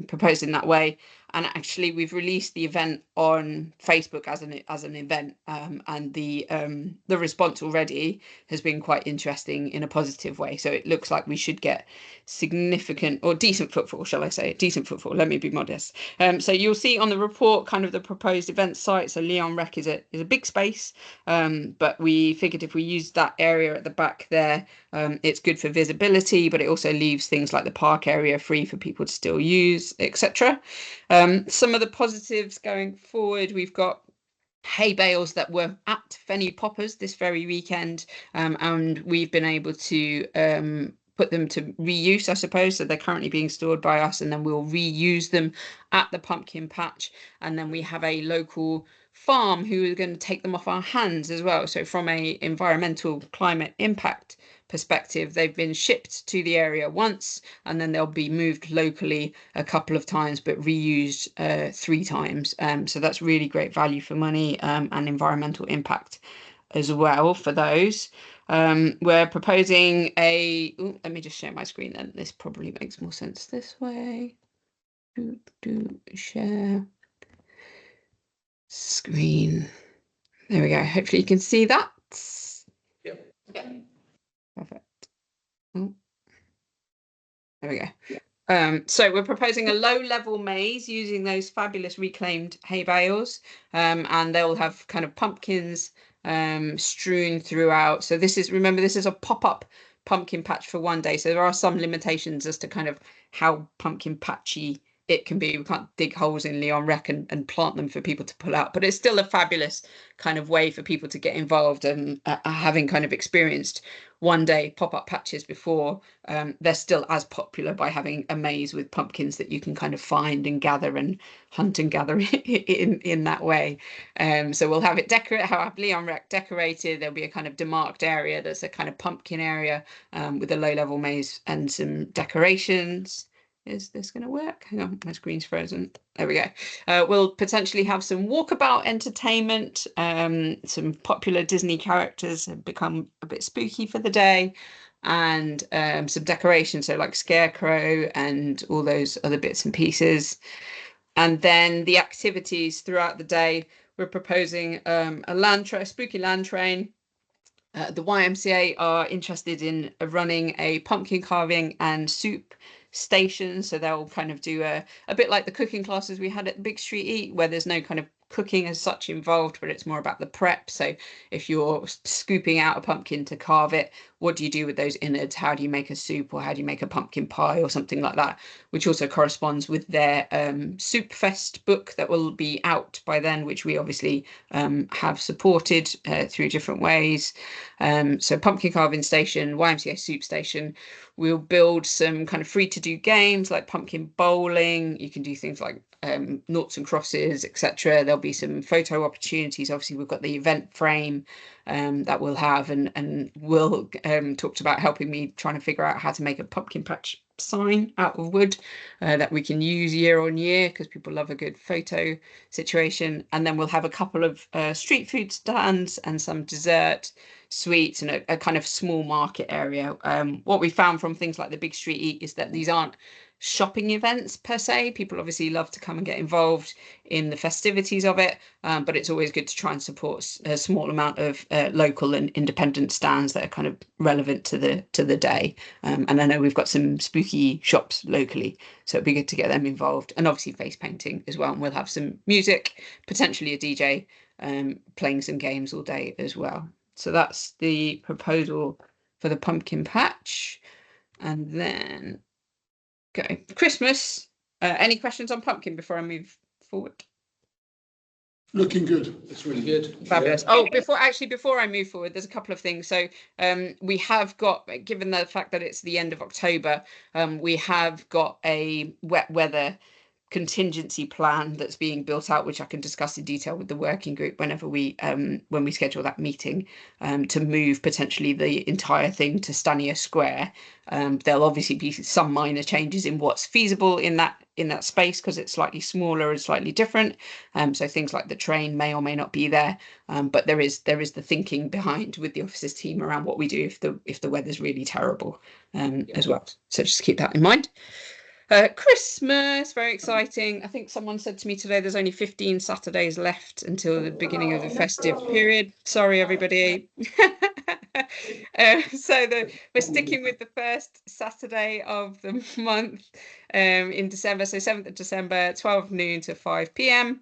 proposed in that way. And actually, we've released the event on Facebook as an event, and the response already has been quite interesting in a positive way. So it looks like we should get significant or decent footfall, shall I say? Decent footfall. Let me be modest. So you'll see on the report kind of the proposed event site. So Leon Rec is a big space, but we figured if we use that area at the back there, it's good for visibility, but it also leaves things like the park area free for people to still use, etc. Some of the positives going forward, we've got hay bales that were at Fenny Poppers this very weekend, and we've been able to put them to reuse, I suppose. So they're currently being stored by us, and then we'll reuse them at the pumpkin patch. And then we have a local farm who are going to take them off our hands as well. So from a environmental climate impact perspective, they've been shipped to the area once, and then they'll be moved locally a couple of times, but reused 3 times. So that's really great value for money and environmental impact as well for those. We're proposing let me just share my screen then. This probably makes more sense this way. Share screen. There we go. Hopefully you can see that. Yep. Perfect. Oh. There we go. So we're proposing a low-level maze using those fabulous reclaimed hay bales, and they'll have kind of pumpkins strewn throughout. So this is a pop-up pumpkin patch for one day. So there are some limitations as to kind of how pumpkin patchy it can be. We can't dig holes in Leon Rec and plant them for people to pull out, but it's still a fabulous kind of way for people to get involved. And having kind of experienced one day pop-up patches before, they're still as popular by having a maze with pumpkins that you can kind of find and gather and hunt and gather in that way. So we'll have Leon Rec decorated. There'll be a kind of demarked area that's a kind of pumpkin area with a low-level maze and some decorations. Is this going to work? Hang on, my screen's frozen. There we go. We'll potentially have some walkabout entertainment. Some popular Disney characters have become a bit spooky for the day, and some decorations, so like Scarecrow and all those other bits and pieces. And then the activities throughout the day, we're proposing a spooky land train. The YMCA are interested in running a pumpkin carving and soup station, so they'll kind of do a bit like the cooking classes we had at the Big Street Eat, where there's no kind of cooking as such involved, but it's more about the prep. So if you're scooping out a pumpkin to carve it, what do you do with those innards? How do you make a soup, or how do you make a pumpkin pie or something like that, which also corresponds with their Soup Fest book that will be out by then, which we obviously have supported through different ways. So pumpkin carving station, YMCA soup station. We'll build some kind of free to do games like pumpkin bowling. You can do things like noughts and crosses, etc. There'll be some photo opportunities. Obviously, we've got the event frame that we'll have, and Will talked about helping me trying to figure out how to make a pumpkin patch sign out of wood that we can use year on year because people love a good photo situation. And then we'll have a couple of street food stands and some dessert, sweets, and a kind of small market area. What we found from things like the Big Street Eat is that these aren't shopping events per se. People obviously love to come and get involved in the festivities of it, but it's always good to try and support a small amount of local and independent stands that are kind of relevant to the day. And I know we've got some spooky shops locally, so it'd be good to get them involved, and obviously face painting as well. And we'll have some music, potentially a DJ playing some games all day as well. So that's the proposal for the pumpkin patch. And then Christmas. Any questions on pumpkin before I move forward? Looking good. It's really good. Fabulous. Yeah. Oh, before I move forward, there's a couple of things. So we have got, given the fact that it's the end of October, we have got a wet weather contingency plan that's being built out, which I can discuss in detail with the working group whenever when we schedule that meeting, to move potentially the entire thing to Stanier Square. There'll obviously be some minor changes in what's feasible in that space because it's slightly smaller and slightly different. So things like the train may or may not be there, but there is the thinking behind with the offices team around what we do if the weather's really terrible as well. So just keep that in mind. Christmas, very exciting. I think someone said to me today there's only 15 Saturdays left until the beginning of the festive period. Sorry, everybody. We're sticking with the first Saturday of the month in December, so 7th of December, 12 noon to 5 p.m.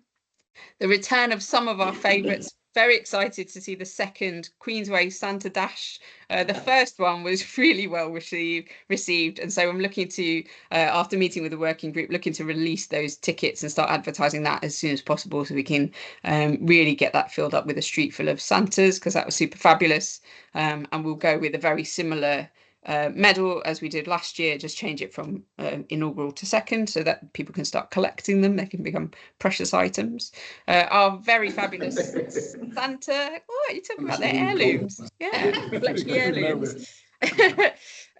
The return of some of our favourites. Very excited to see the second Queensway Santa Dash. The first one was really well received, and so I'm looking to, after meeting with the working group, looking to release those tickets and start advertising that as soon as possible, so we can really get that filled up with a street full of Santas, because that was super fabulous. And we'll go with a very similar medal as we did last year, just change it from inaugural to second so that people can start collecting them. They can become precious items. Our very fabulous Santa, what are you talking about? They're heirlooms. Yeah, Bletchley heirlooms.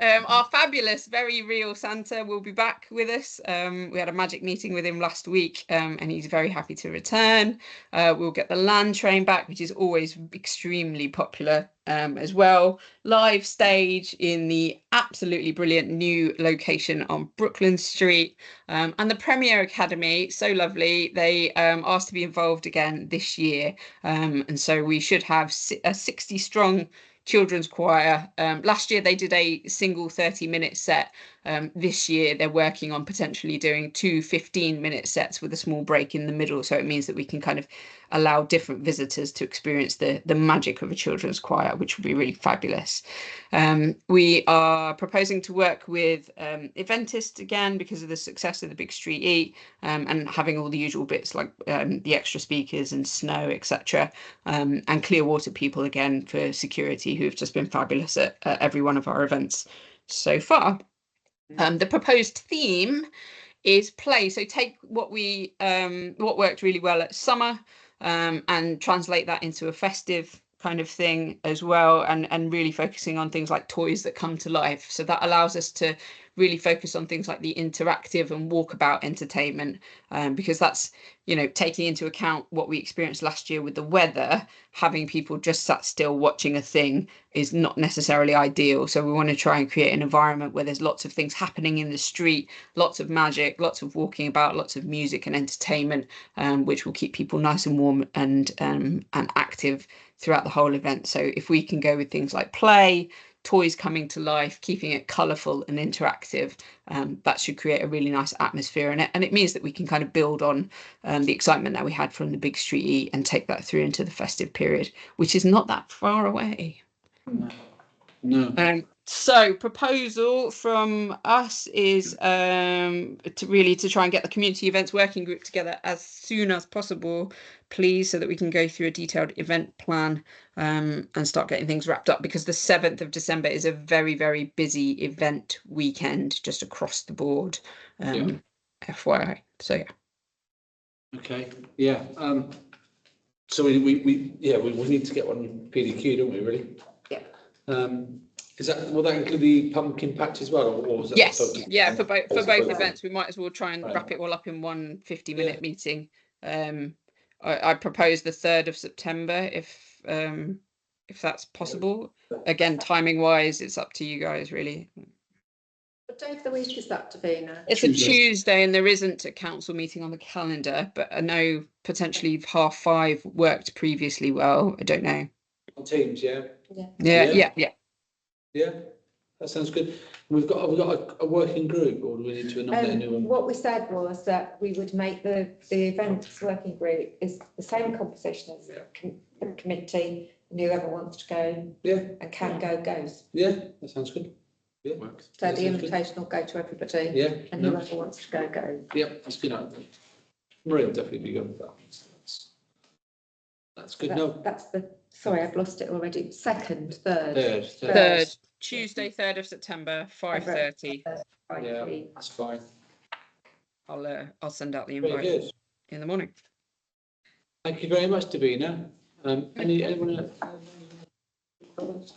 Our fabulous, very real Santa will be back with us. We had a magic meeting with him last week, and he's very happy to return. We'll get the land train back, which is always extremely popular as well. Live stage in the absolutely brilliant new location on Brookland Street. And the Premier Academy, so lovely. They asked to be involved again this year. And so we should have a 60 strong children's choir. Last year they did a single 30-minute set. This year they're working on potentially doing 2 15-minute sets with a small break in the middle, so it means that we can kind of allow different visitors to experience the magic of a children's choir, which would be really fabulous. We are proposing to work with Eventist again because of the success of the Big Street Eat, and having all the usual bits like the extra speakers and snow, etc. And Clearwater people again for security, who've just been fabulous at every one of our events so far. The proposed theme is play. So take what worked really well at summer, and translate that into a festive kind of thing as well, and really focusing on things like toys that come to life. So that allows us to really focus on things like the interactive and walkabout entertainment, because that's, taking into account what we experienced last year with the weather. Having people just sat still watching a thing is not necessarily ideal. So we want to try and create an environment where there's lots of things happening in the street, lots of magic, lots of walking about, lots of music and entertainment, which will keep people nice and warm and active throughout the whole event. So if we can go with things like play, toys coming to life, keeping it colourful and interactive, that should create a really nice atmosphere in it. And it means that we can kind of build on the excitement that we had from the Big Street Eat and take that through into the festive period, which is not that far away. No. So proposal from us is to try and get the community events working group together as soon as possible, please, so that we can go through a detailed event plan and start getting things wrapped up, because the 7th of December is a very, very busy event weekend just across the board. FYI. So yeah. Okay. Yeah. So we need to get one PDQ, don't we? Really? Yeah. Is that, will that include the pumpkin patch as well, or was that? Yes, both? yeah, for both Both. events, we might as well try and Right. wrap it all up in one 50-minute meeting. I propose the 3rd of September if that's possible. Again, timing wise, it's up to you guys really. What day of the week is that, Davina? It's a Tuesday and there isn't a council meeting on the calendar, but I know potentially 5:30 worked previously well. I don't know. On Teams, yeah? Yeah. Yeah, that sounds good. We've got a working group, or do we need to nominate a new one? What we said was that we would make the events working group is the same composition as the committee, and whoever wants to go and can go, goes. Yeah, that sounds good. Yeah. So the invitation will go to everybody. Yeah. And whoever wants to go, goes. Yeah, that's good. Maria will definitely be good with that. That's good. No. That's sorry, I've lost it already. Second, third. Third. Tuesday, 3rd of September, 5:30. Yeah, that's fine. I'll send out the Very invite good. in the morning. Thank you very much, Davina. Anyone else?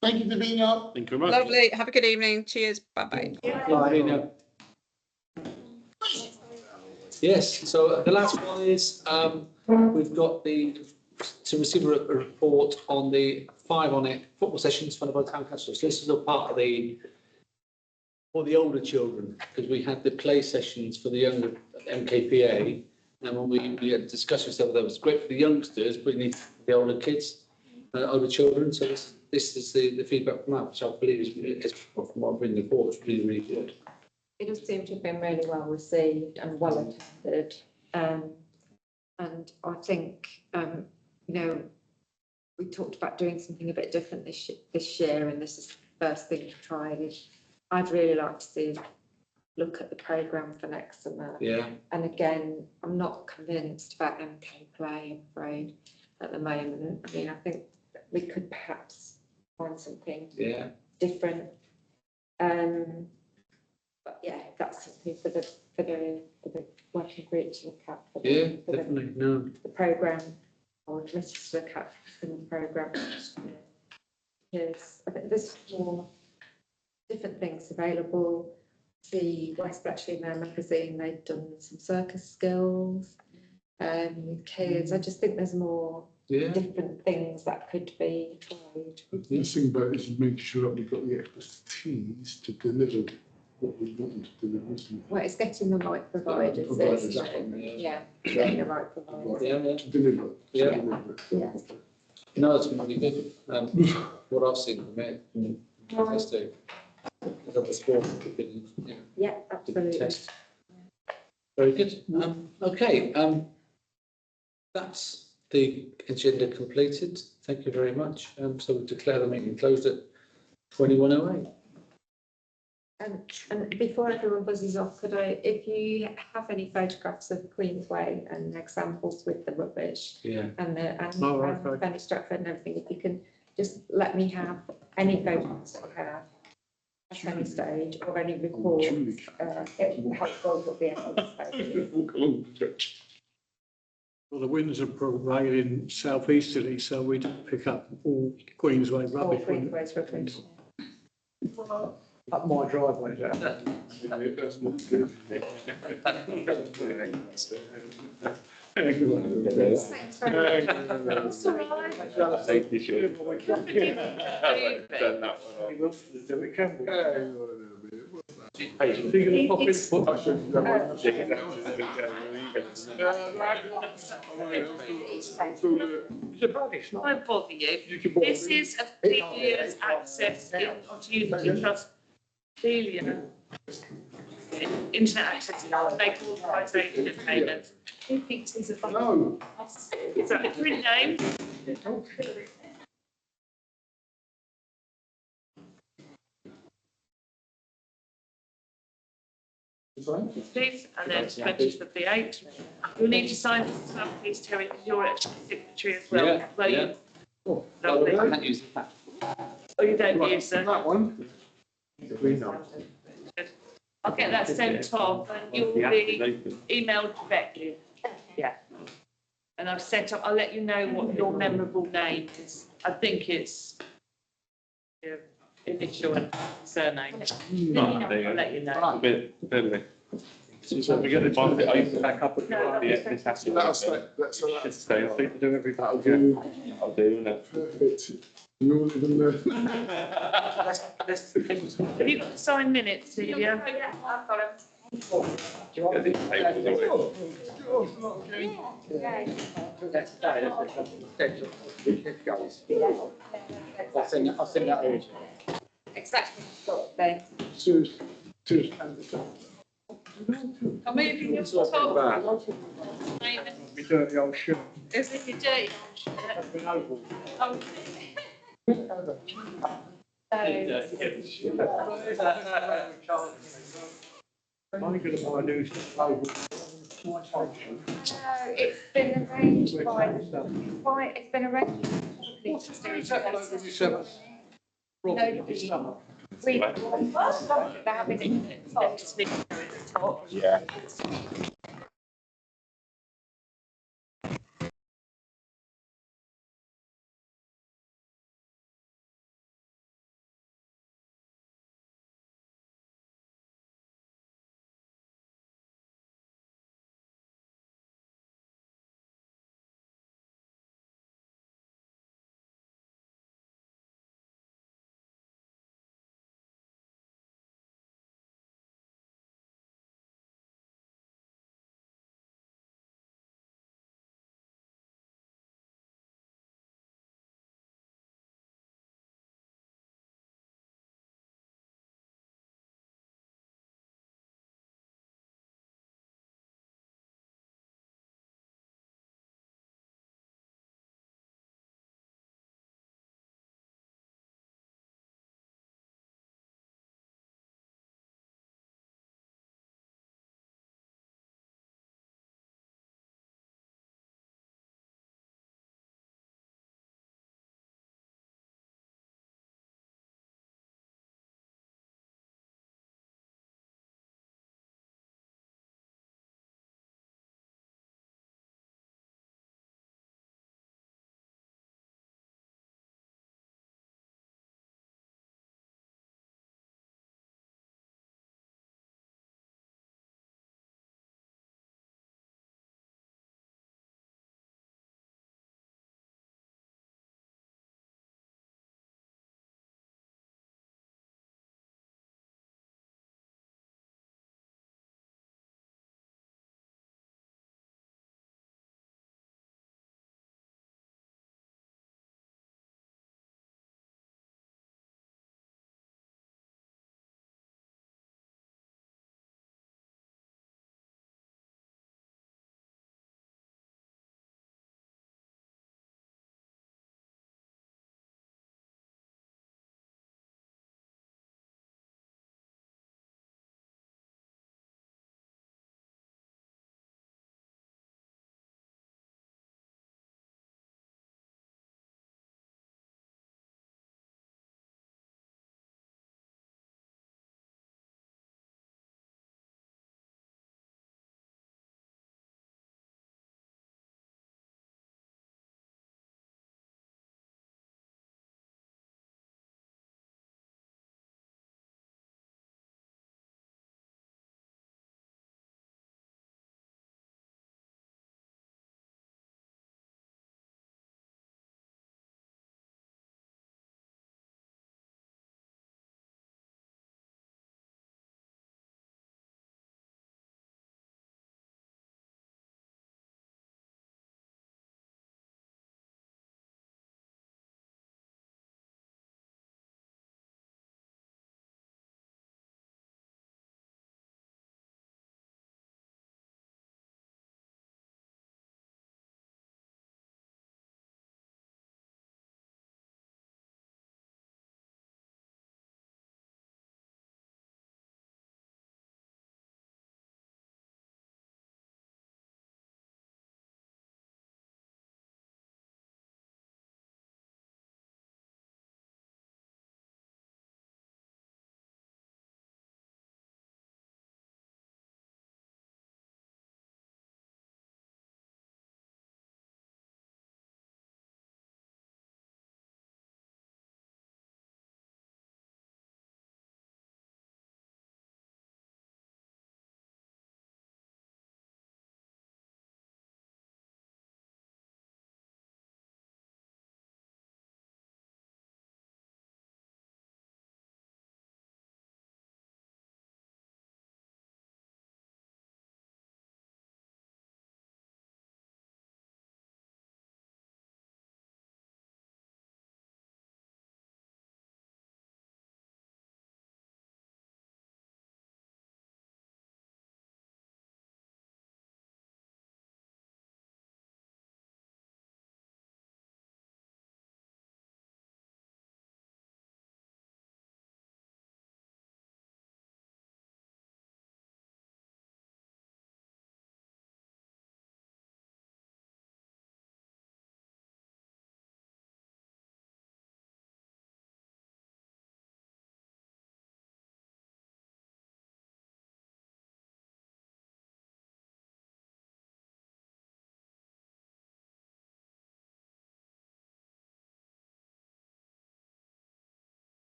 Thank you, Davina. Thank you very much. Lovely. Have a good evening. Cheers. Bye-bye. Davina. Yes, so the last one is we've got to receive a report on the 5 on it football sessions funded by the town council. So this is a part of for the older children, because we had the play sessions for the younger MKPA, and when we had discussions that was great for the youngsters, but we need the older kids, older children. So this is the feedback from that, which I believe is from what I've been report, it's really, really good. It does seem to have been really well received and well attended. And I think, we talked about doing something a bit different this year, and this is the first thing to try. I'd really like to see look at the programme for next summer. Yeah. And again, I'm not convinced about MK Play, I'm afraid, at the moment. I mean, I think we could perhaps find something different. But yeah, that's something for the working group to look at. Definitely. The programme, or committee to look at the programme. Because I think there's more different things available. The West Bletchley Mail magazine, they've done some circus skills with kids. I just think there's more different things that could be tried. The thing about it is making sure that we've got the expertise to deliver what we want them to deliver, isn't it? Well, it's getting the right providers. Yeah, getting the right providers. To deliver. Yeah. No, it's been really good. What I've seen from it, fantastic. The sport have been, yeah, absolutely. Test. Very good. Okay. That's the agenda completed. Thank you very much. So we declare the meeting closed at 21:08. And before everyone buzzes off, could I, if you have any photographs of Queensway and examples with the rubbish and Benny Stratford and everything, if you can just let me have any photos that you have at any stage or any reports, it will help those at the end of the stage. Well, the winds are prevailing southeasterly, so we don't pick up all Queensway rubbish. Queensway's rubbish. Up my driveway there. Thanks very much. That's all right. Won't bother you. This is a Delia's access onto Unity Trust. Delia. Internet access, they call authorisation of payments. Who thinks he's a fucking? No. Is that a different name? Please, and then 20th of the 8th. You'll need to sign this as well, please, Terry, because you're actually secretary as well. Lovely. I can't use that. Oh, you don't use them? That one. I'll get that sent off and you'll be emailed directly. Yeah. And I've set up, I'll let you know what your memorable name is. I think it's initial and surname. Right, there you I'll go. let you know. Clearly. So we get the Once it opens back up, No, yeah, this has to. That'll stay, that's, Should stay on. to do every that'll do, I'll do it. perfect. You're even there. Have you got the signed minutes, Celia? I've got it. Get these tables away. I'll send that over. Exactly. Got there. Cheers. Cheers. I'm moving your top. We dirty old shirt. Is it your dirty old shirt? Oh. I'm going to buy a new oval. It's been arranged by, it's been arranged. Nobody. They're having it. Yeah.